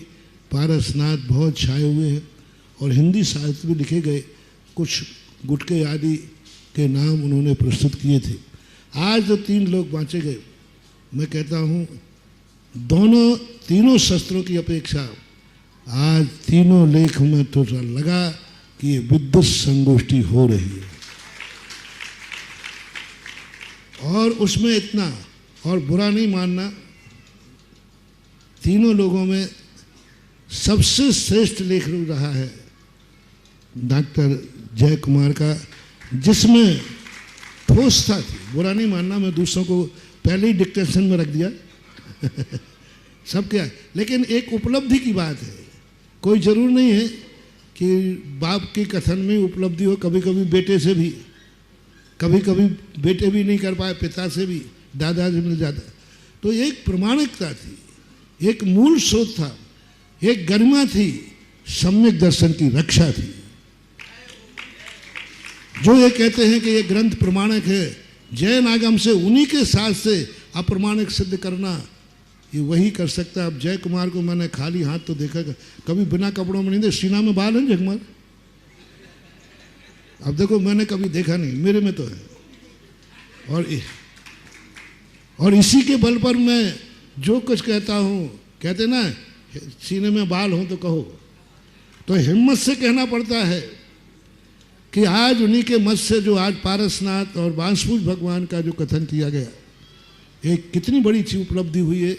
पारसनाथ बहुत छाए हुए हैं और हिंदी साहित्य भी लिखे गए। कुछ गुटके आदि के नाम उन्होंने प्रस्तुत किए थे। आज जो 3 लोग बाँचे गए, मैं कहता हूँ तीनों शस्त्रों की अपेक्षा आज तीनों लेख में तो लगा कि ये विद्युत संगोष्ठी हो रही है। और उसमें इतना और बुरा नहीं मानना, तीनों लोगों में सबसे श्रेष्ठ लेख रहा है डॉक्टर जय कुमार का, जिसमें ठोसता थी। बुरा नहीं मानना, मैं दूसरों को पहले ही डिक्टेशन में रख दिया सब क्या, लेकिन एक उपलब्धि की बात है। कोई ज़रूर नहीं है कि बाप के कथन में उपलब्धि हो, कभी कभी बेटे से भी, कभी कभी बेटे भी नहीं कर पाए, पिता से भी, दादा से मिल जाता। तो एक प्रमाणिकता थी, एक मूल स्रोत था, एक गरिमा थी, सम्यक दर्शन की रक्षा थी। जो ये कहते हैं कि ये ग्रंथ प्रमाणिक है, जैन आगम से उन्हीं के साथ से अप्रमाणिक सिद्ध करना, ये वही कर सकता है। अब जय कुमार को मैंने खाली हाथ तो देखा, कभी बिना कपड़ों में नहीं देखा। सीना में बाल है जय कुमार, अब देखो मैंने कभी देखा नहीं, मेरे में तो है। और इसी के बल पर मैं जो कुछ कहता हूँ, कहते ना सीने में बाल हो तो कहो, तो हिम्मत से कहना पड़ता है कि आज उन्हीं के मत से जो आज पारसनाथ और बांसुरी भगवान का जो कथन किया गया, एक कितनी बड़ी सी उपलब्धि हुई है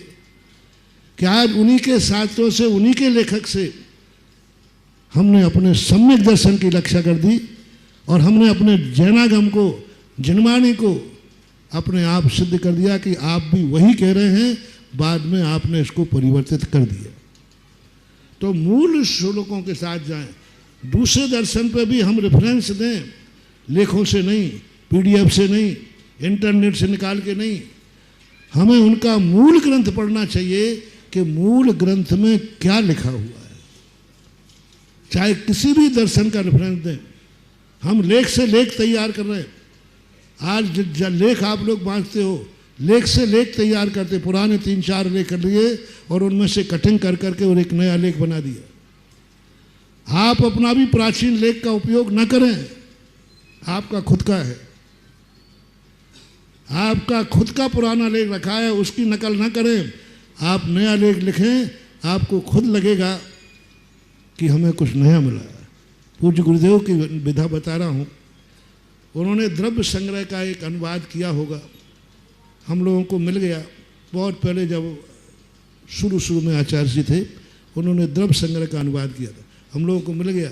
कि आज उन्हीं के साथियों से, उन्हीं के लेखक से हमने अपने सम्यक दर्शन की रक्षा कर दी और हमने अपने जैनागम को, जनवाणी को अपने आप सिद्ध कर दिया कि आप भी वही कह रहे हैं, बाद में आपने इसको परिवर्तित कर दिया। तो मूल श्लोकों के साथ जाएं, दूसरे दर्शन पे भी हम रेफरेंस दें, लेखों से नहीं, पीडीएफ से नहीं, इंटरनेट से निकाल के नहीं, हमें उनका मूल ग्रंथ पढ़ना चाहिए कि मूल ग्रंथ में क्या लिखा हुआ है। चाहे किसी भी दर्शन का रेफरेंस दें, हम लेख से लेख तैयार कर रहे हैं। आज लेख आप लोग बांटते हो, लेख से लेख तैयार करते, पुराने 3-4 लेख कर लिए और उनमें से कटिंग कर करके और एक नया लेख बना दिया। आप अपना भी प्राचीन लेख का उपयोग न करें, आपका खुद का है, आपका खुद का पुराना लेख रखा है, उसकी नकल न करें। आप नया लेख लिखें, आपको खुद लगेगा कि हमें कुछ नया मिला है। पूज्य गुरुदेव की विधा बता रहा हूँ, उन्होंने द्रव्य संग्रह का एक अनुवाद किया होगा, हम लोगों को मिल गया। बहुत पहले जब शुरू में आचार्य जी थे, उन्होंने द्रव्य संग्रह का अनुवाद किया था, हम लोगों को मिल गया।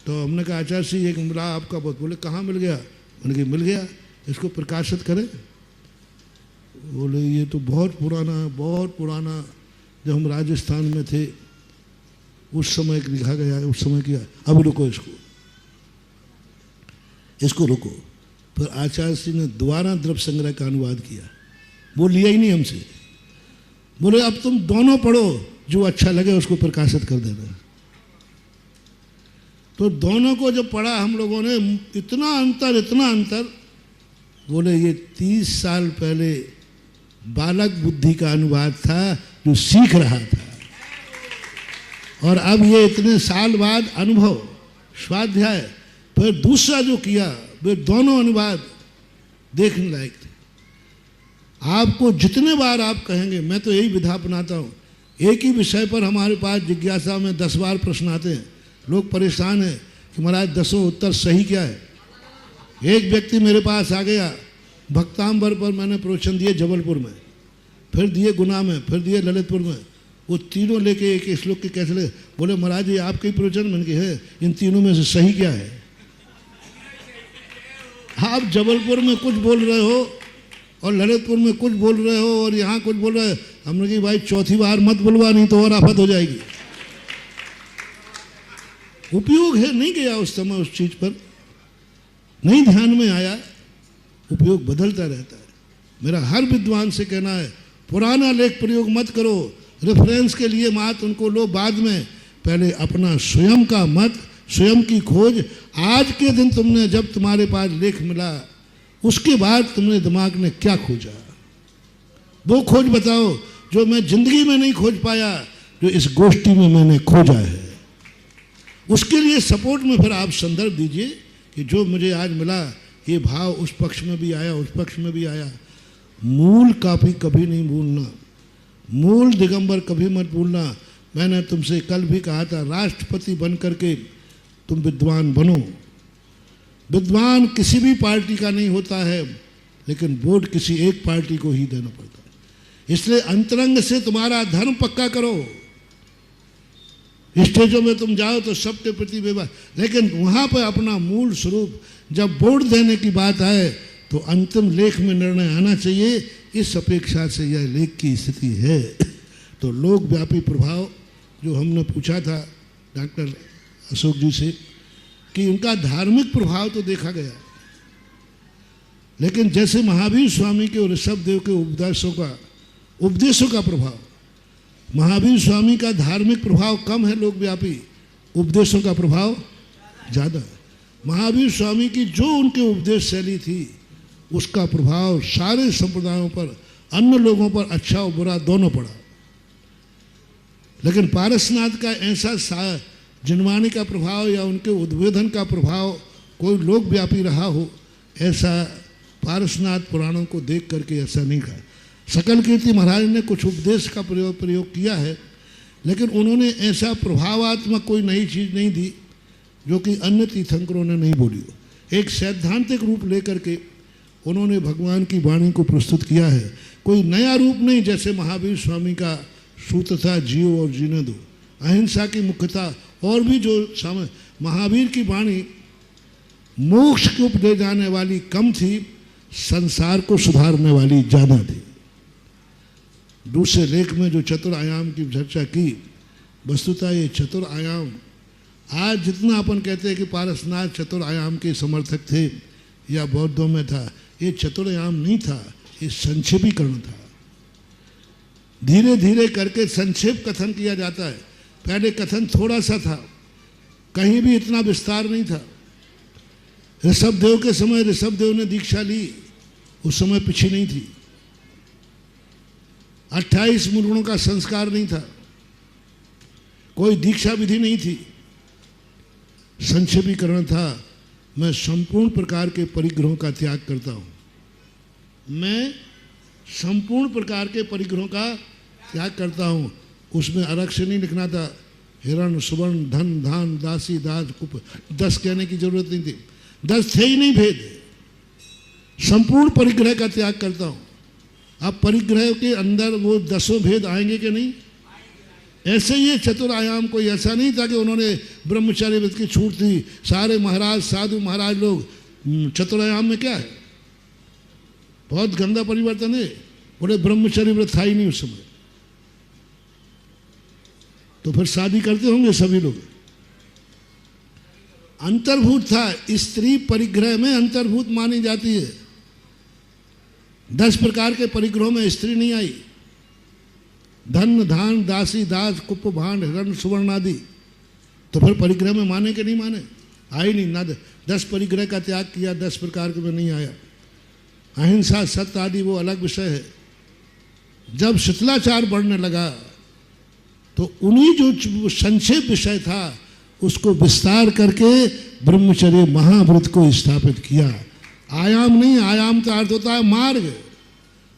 तो हमने कहा आचार्य जी एक मिला आपका, बहुत बोले कहाँ मिल गया? उन्होंने कहा मिल गया, इसको प्रकाशित करें। बोले ये तो बहुत पुराना, जब हम राजस्थान में थे उस समय लिखा गया है, उस समय किया। अब रुको, इसको रुको। फिर आचार्य जी ने दोबारा द्रव्य संग्रह का अनुवाद किया, वो लिया ही नहीं हमसे। बोले अब तुम दोनों पढ़ो, जो अच्छा लगे उसको प्रकाशित कर देना। तो दोनों को जब पढ़ा हम लोगों ने, इतना अंतर। बोले ये 30 साल पहले बालक बुद्धि का अनुवाद था जो सीख रहा था, और अब ये इतने साल बाद अनुभव, स्वाध्याय, फिर दूसरा जो किया, वे दोनों अनुवाद देखने लायक थे। आपको जितने बार आप कहेंगे, मैं तो यही विधा अपनाता हूँ, एक ही विषय पर हमारे पास जिज्ञासा में 10 बार प्रश्न आते हैं, लोग परेशान हैं कि महाराज 10 उत्तर सही क्या है। एक व्यक्ति मेरे पास आ गया, भक्तांबर पर मैंने प्रवचन दिए जबलपुर में, फिर दिए गुना में, फिर दिए ललितपुर में, वो तीनों लेके एक श्लोक के कैसे ले। बोले महाराज ये आपके ही प्रवचन मैंने कहा है, इन तीनों में से सही क्या है? आप जबलपुर में कुछ बोल रहे हो और ललितपुर में कुछ बोल रहे हो और यहाँ कुछ बोल रहे हो। हमने कहा भाई चौथी बार मत बुलवा, नहीं तो और आफत हो जाएगी। उपयोग है, नहीं गया उस समय, उस चीज पर नहीं ध्यान में आया। उपयोग बदलता रहता है। मेरा हर विद्वान से कहना है, पुराना लेख प्रयोग मत करो, रेफरेंस के लिए मत उनको लो, बाद में पहले अपना स्वयं का मत, स्वयं की खोज। आज के दिन तुमने जब तुम्हारे पास लेख मिला, उसके बाद तुमने दिमाग ने क्या खोजा, वो खोज बताओ जो मैं जिंदगी में नहीं खोज पाया, जो इस गोष्ठी में मैंने खोजा है। उसके लिए सपोर्ट में फिर आप संदर्भ दीजिए कि जो मुझे आज मिला, ये भाव उस पक्ष में भी आया, उस पक्ष में भी आया। मूल काफी कभी नहीं भूलना, मूल दिगंबर कभी मत भूलना। मैंने तुमसे कल भी कहा था, राष्ट्रपति बन करके तुम विद्वान बनो। विद्वान किसी भी पार्टी का नहीं होता है, लेकिन वोट किसी एक पार्टी को ही देना पड़ता है। इसलिए अंतरंग से तुम्हारा धर्म पक्का करो। स्टेजों में तुम जाओ तो सबके प्रति व्यवहार, लेकिन वहाँ पर अपना मूल स्वरूप, जब वोट देने की बात आए तो अंतिम लेख में निर्णय आना चाहिए। इस अपेक्षा से यह लेख की स्थिति है। तो लोक व्यापी प्रभाव जो हमने पूछा था डॉक्टर अशोक जी से कि उनका धार्मिक प्रभाव तो देखा गया, लेकिन जैसे महावीर स्वामी के और ऋषभ देव के उपदेशों का प्रभाव, महावीर स्वामी का धार्मिक प्रभाव कम है, लोक व्यापी, उपदेशों का प्रभाव ज़्यादा है। महावीर स्वामी की जो उनके उपदेश शैली थी, उसका प्रभाव सारे संप्रदायों पर, अन्य लोगों पर अच्छा और बुरा दोनों पड़ा। लेकिन पारसनाथ का ऐसा जिनवाणी का प्रभाव या उनके उद्बोधन का प्रभाव कोई लोक व्यापी रहा हो, ऐसा पारसनाथ पुराणों को देख करके ऐसा नहीं कहा। सकल कीर्ति महाराज ने कुछ उपदेश का प्रयोग किया है लेकिन उन्होंने ऐसा प्रभावात्मक कोई नई चीज़ नहीं दी जो कि अन्य तीर्थंकरों ने नहीं बोली हो। एक सैद्धांतिक रूप लेकर के उन्होंने भगवान की वाणी को प्रस्तुत किया है। कोई नया रूप नहीं, जैसे महावीर स्वामी का सूत्र था जियो और जीने दो, अहिंसा की मुख्यता, और भी जो महावीर की वाणी मोक्ष को दे जाने वाली कम थी, संसार को सुधारने वाली ज़्यादा थी। दूसरे लेख में जो चतुर आयाम की चर्चा की, वस्तुतः ये चतुर आयाम, आज जितना अपन कहते हैं कि पारसनाथ चतुर आयाम के समर्थक थे या बौद्धों में था, ये चतुर आयाम नहीं था, ये संक्षेपीकरण था। धीरे धीरे करके संक्षेप कथन किया जाता है। पहले कथन थोड़ा सा था, कहीं भी इतना विस्तार नहीं था। ऋषभदेव के समय ऋषभदेव ने दीक्षा ली, उस समय पीछे नहीं थी। 28 मुद्रणों का संस्कार नहीं था, कोई दीक्षा विधि नहीं थी, संक्षेपीकरण था। मैं संपूर्ण प्रकार के परिग्रहों का त्याग करता हूँ, मैं संपूर्ण प्रकार के परिग्रहों का त्याग करता हूँ। उसमें अलग से नहीं लिखना था हिरण सुवर्ण धन धान दासी दास कुप, 10 कहने की जरूरत नहीं थी, 10 थे ही नहीं भेद। संपूर्ण परिग्रह का त्याग करता हूँ। अब परिग्रह के अंदर वो 10 भेद आएंगे कि नहीं? ऐसे ही चतुर आयाम कोई ऐसा नहीं था कि उन्होंने ब्रह्मचर्य व्रत की छूट दी। सारे महाराज साधु महाराज लोग, चतुर आयाम में क्या है? बहुत गंदा परिवर्तन है। बोले ब्रह्मचर्य व्रत था ही नहीं उस समय, तो फिर शादी करते होंगे सभी लोग। अंतर्भूत था, स्त्री परिग्रह में अंतर्भूत मानी जाती है। 10 प्रकार के परिग्रहों में स्त्री नहीं आई। धन धान दासी दास कुप भांड हिरण सुवर्ण आदि, तो फिर परिग्रह में माने कि नहीं माने? आई नहीं ना। 10 परिग्रह का त्याग किया, 10 प्रकार के में नहीं आया। अहिंसा सत्य आदि वो अलग विषय है। जब शिथिलाचार बढ़ने लगा तो उन्हीं जो संक्षेप विषय था उसको विस्तार करके ब्रह्मचर्य महाव्रत को स्थापित किया। आयाम नहीं, आयाम का अर्थ होता है मार्ग।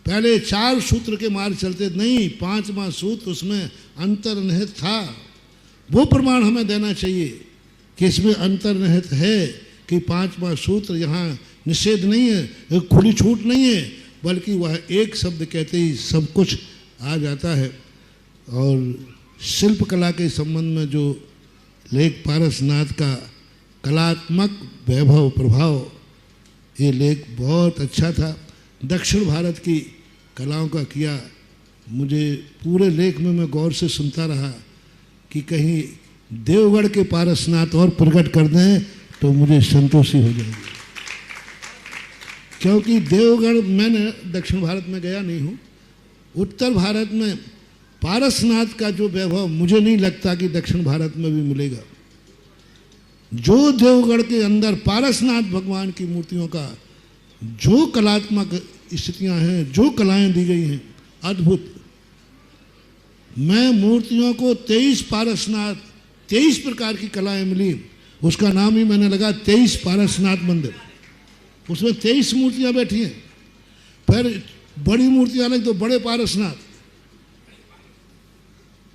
पहले 4 सूत्र के मार्ग चलते नहीं, 5वां सूत्र उसमें अंतर्निहित था। वो प्रमाण हमें देना चाहिए कि इसमें अंतर्निहित है कि 5वां सूत्र यहाँ निषेध नहीं है, खुली छूट नहीं है, बल्कि वह एक शब्द कहते ही सब कुछ आ जाता है। और शिल्पकला के संबंध में जो लेख पारसनाथ का कलात्मक वैभव प्रभाव, ये लेख बहुत अच्छा था। दक्षिण भारत की कलाओं का किया। मुझे पूरे लेख में मैं गौर से सुनता रहा कि कहीं देवगढ़ के पारसनाथ और प्रकट कर दें तो मुझे संतोषी हो जाएगी। क्योंकि देवगढ़, मैंने दक्षिण भारत में गया नहीं हूँ, उत्तर भारत में पारसनाथ का जो वैभव मुझे नहीं लगता कि दक्षिण भारत में भी मिलेगा। जो देवगढ़ के अंदर पारसनाथ भगवान की मूर्तियों का जो कलात्मक स्थितियां हैं, जो कलाएं दी गई हैं, अद्भुत। मैं मूर्तियों को 23 पारसनाथ, 23 प्रकार की कलाएं मिली, उसका नाम ही मैंने लगा 23 पारसनाथ मंदिर। उसमें 23 मूर्तियां बैठी हैं। फिर बड़ी मूर्तियां अलग, तो बड़े पारसनाथ,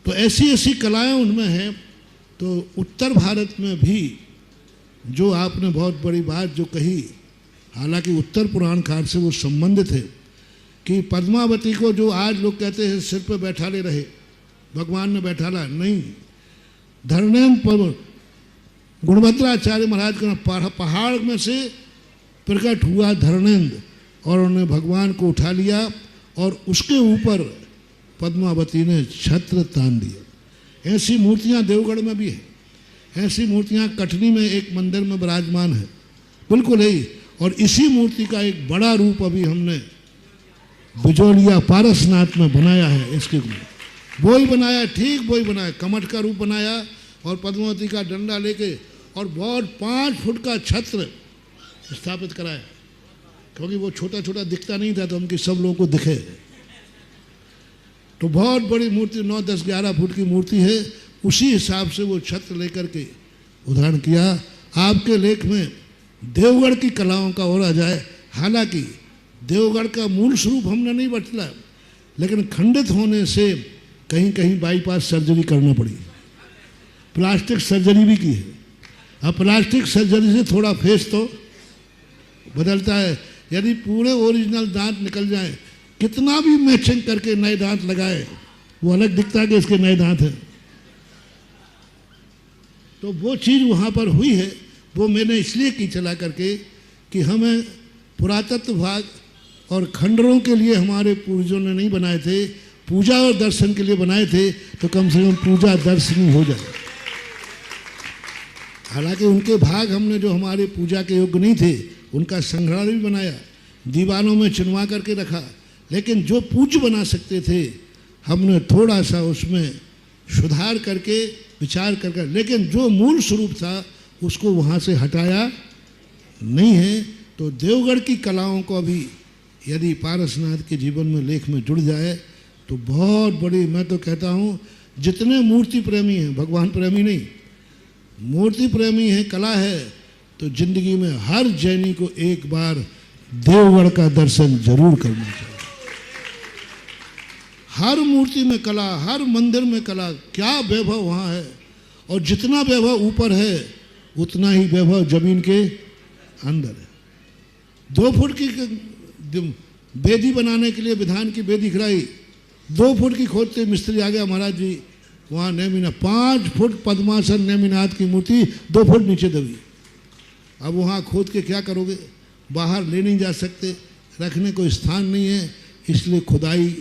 तो ऐसी ऐसी कलाएं उनमें हैं। तो उत्तर भारत में भी जो आपने बहुत बड़ी बात जो कही, हालांकि उत्तर पुराण काल से वो संबंधित है कि पद्मावती को जो आज लोग कहते हैं सिर पे बैठा ले रहे, भगवान ने बैठाला नहीं। धरणेन्द्र पर गुणभद्राचार्य महाराज का पहाड़ में से प्रकट हुआ धरणेन्द्र, और उन्होंने भगवान को उठा लिया और उसके ऊपर पद्मावती ने छत्र तान दिया। ऐसी मूर्तियां देवगढ़ में भी है। ऐसी मूर्तियां कटनी में एक मंदिर में विराजमान है, बिल्कुल है। और इसी मूर्ति का एक बड़ा रूप अभी हमने बिजोलिया पारसनाथ में बनाया है। इसके वो ही बनाया, ठीक वो ही बनाया, कमठ का रूप बनाया और पद्मावती का डंडा लेके और बहुत 5 फुट का छत्र स्थापित कराया, क्योंकि वो छोटा छोटा दिखता नहीं था, तो हम कि सब लोगों को दिखे। तो बहुत बड़ी मूर्ति 9, 10, 11 फुट की मूर्ति है। उसी हिसाब से वो छत्र लेकर के उदाहरण किया। आपके लेख में देवगढ़ की कलाओं का और आ जाए। हालांकि देवगढ़ का मूल स्वरूप हमने नहीं बतला, लेकिन खंडित होने से कहीं कहीं बाईपास सर्जरी करना पड़ी, प्लास्टिक सर्जरी भी की है। अब प्लास्टिक सर्जरी से थोड़ा फेस तो बदलता है। यदि पूरे ओरिजिनल दांत निकल जाए, कितना भी मैचिंग करके नए दांत लगाए, वो अलग दिखता है कि इसके नए दांत हैं। तो वो चीज़ वहाँ पर हुई है, वो मैंने इसलिए की चला करके कि हमें पुरातत्व विभाग और खंडरों के लिए हमारे पूर्वजों ने नहीं बनाए थे, पूजा और दर्शन के लिए बनाए थे। तो कम से कम पूजा दर्शनी हो जाए। हालांकि उनके भाग हमने जो हमारे पूजा के योग्य नहीं थे, उनका संग्रहालय भी बनाया, दीवानों में चिनवा करके रखा, लेकिन जो पूज्य बना सकते थे हमने थोड़ा सा उसमें सुधार करके विचार करके, लेकिन जो मूल स्वरूप था उसको वहाँ से हटाया नहीं है। तो देवगढ़ की कलाओं को भी यदि पारसनाथ के जीवन में लेख में जुड़ जाए तो बहुत बड़ी, मैं तो कहता हूँ जितने मूर्ति प्रेमी हैं, भगवान प्रेमी नहीं, मूर्ति प्रेमी है, कला है, तो जिंदगी में हर जैनी को एक बार देवगढ़ का दर्शन जरूर करना चाहिए। हर मूर्ति में कला, हर मंदिर में कला, क्या वैभव वहाँ है। और जितना वैभव ऊपर है उतना ही वैभव जमीन के अंदर है। 2 फुट की बेदी बनाने के लिए विधान की बेदी खिलाई, 2 फुट की खोदते मिस्त्री आ गया महाराज जी, वहाँ नेमिनाथ 5 फुट पद्मासन नेमिनाथ की मूर्ति 2 फुट नीचे दबी। अब वहाँ खोद के क्या करोगे, बाहर ले नहीं जा सकते, रखने को स्थान नहीं है, इसलिए खुदाई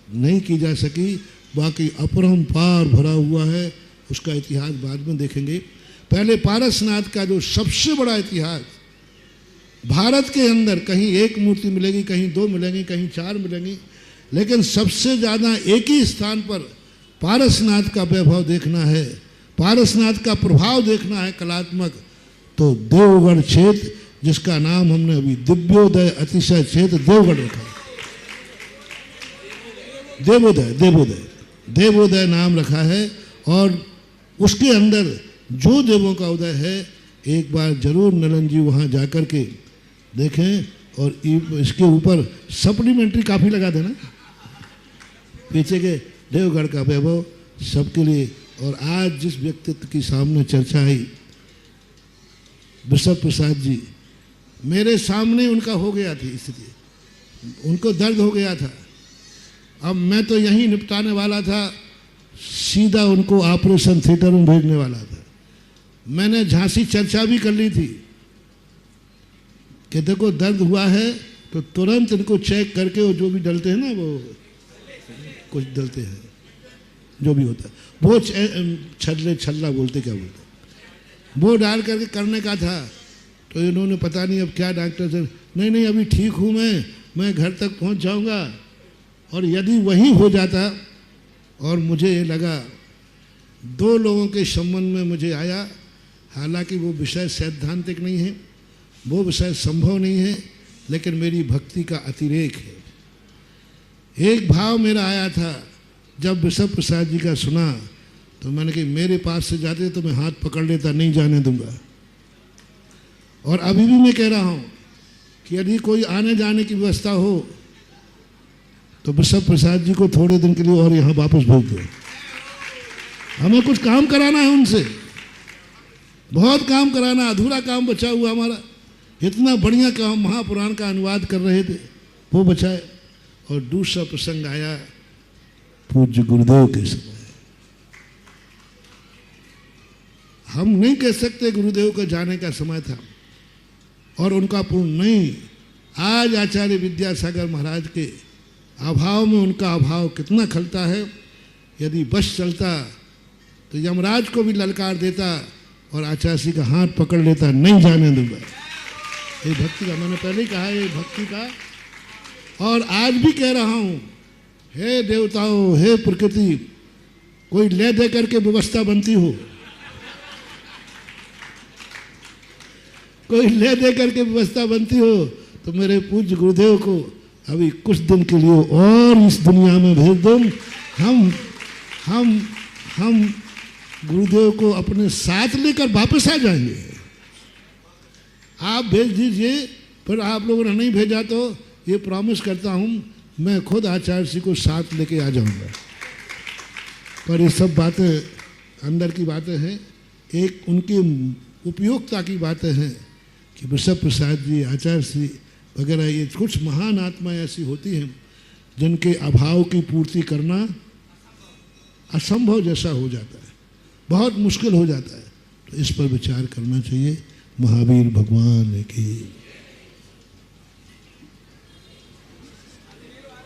नहीं की जा सकी। बाकी अपरंपार भरा हुआ है, उसका इतिहास बाद में देखेंगे। पहले पारसनाथ का जो सबसे बड़ा इतिहास, भारत के अंदर कहीं 1 मूर्ति मिलेगी, कहीं 2 मिलेंगी, कहीं 4 मिलेंगी, लेकिन सबसे ज़्यादा एक ही स्थान पर पारसनाथ का वैभव देखना है, पारसनाथ का प्रभाव देखना है कलात्मक, तो देवगढ़ क्षेत्र, जिसका नाम हमने अभी दिव्योदय अतिशय क्षेत्र देवगढ़ रखा। देवोदय देवोदय देवोदय नाम रखा है। और उसके अंदर जो देवों का उदय है, एक बार जरूर नलन जी वहाँ जाकर के देखें। और इसके ऊपर सप्लीमेंट्री काफ़ी लगा देना, पीछे के देवगढ़ का वैभव सबके लिए। और आज जिस व्यक्तित्व की सामने चर्चा आई, बिशप प्रसाद जी, मेरे सामने उनका हो गया थी स्थिति, उनको दर्द हो गया था। अब मैं तो यहीं निपटाने वाला था, सीधा उनको ऑपरेशन थिएटर में भेजने वाला था। मैंने झांसी चर्चा भी कर ली थी कि देखो दर्द हुआ है तो तुरंत इनको चेक करके, वो जो भी डलते हैं ना, वो कुछ डलते हैं जो भी होता है, वो छल्ला बोलते, क्या बोलते, वो डाल करके करने का था। तो इन्होंने पता नहीं अब क्या डॉक्टर से, नहीं अभी ठीक हूँ मैं घर तक पहुँच जाऊँगा। और यदि वही हो जाता, और मुझे ये लगा 2 लोगों के संबंध में मुझे आया, हालांकि वो विषय सैद्धांतिक नहीं है, वो विषय संभव नहीं है, लेकिन मेरी भक्ति का अतिरेक है। एक भाव मेरा आया था जब बिशप प्रसाद जी का सुना, तो मैंने कहा मेरे पास से जाते तो मैं हाथ पकड़ लेता, नहीं जाने दूंगा। और अभी भी मैं कह रहा हूँ कि यदि कोई आने जाने की व्यवस्था हो तो बिशप प्रसाद जी को थोड़े दिन के लिए और यहाँ वापस भेज दो। हमें कुछ काम कराना है उनसे, बहुत काम कराना, अधूरा काम बचा हुआ हमारा। इतना बढ़िया काम, महापुराण का अनुवाद कर रहे थे, वो बचाए। और दूसरा प्रसंग आया पूज्य गुरुदेव के समय। हम नहीं कह सकते गुरुदेव को जाने का समय था और उनका पूर्ण नहीं। आज आचार्य विद्यासागर महाराज के अभाव में उनका अभाव कितना खलता है। यदि बस चलता तो यमराज को भी ललकार देता और आचार्य का हाथ पकड़ लेता, नहीं जाने दूंगा। ये भक्ति का, मैंने पहले ही कहा, ये भक्ति का। और आज भी कह रहा हूँ, हे देवताओं, हे प्रकृति, कोई ले दे करके व्यवस्था बनती हो, कोई ले दे करके व्यवस्था बनती हो, तो मेरे पूज्य गुरुदेव को अभी कुछ दिन के लिए और इस दुनिया में भेज दो। हम गुरुदेव को अपने साथ लेकर वापस आ जाएंगे। आप भेज दीजिए, पर आप लोगों ने नहीं भेजा तो ये प्रॉमिस करता हूँ मैं खुद आचार्य जी को साथ लेके आ जाऊंगा। पर ये सब बातें अंदर की बातें हैं। एक उनकी उपयोगिता की बातें हैं कि बिशप प्रसाद जी, आचार्य श्री वगैरह, ये कुछ महान आत्माएं ऐसी होती हैं जिनके अभाव की पूर्ति करना असंभव जैसा हो जाता है, बहुत मुश्किल हो जाता है। तो इस पर विचार करना चाहिए। महावीर भगवान की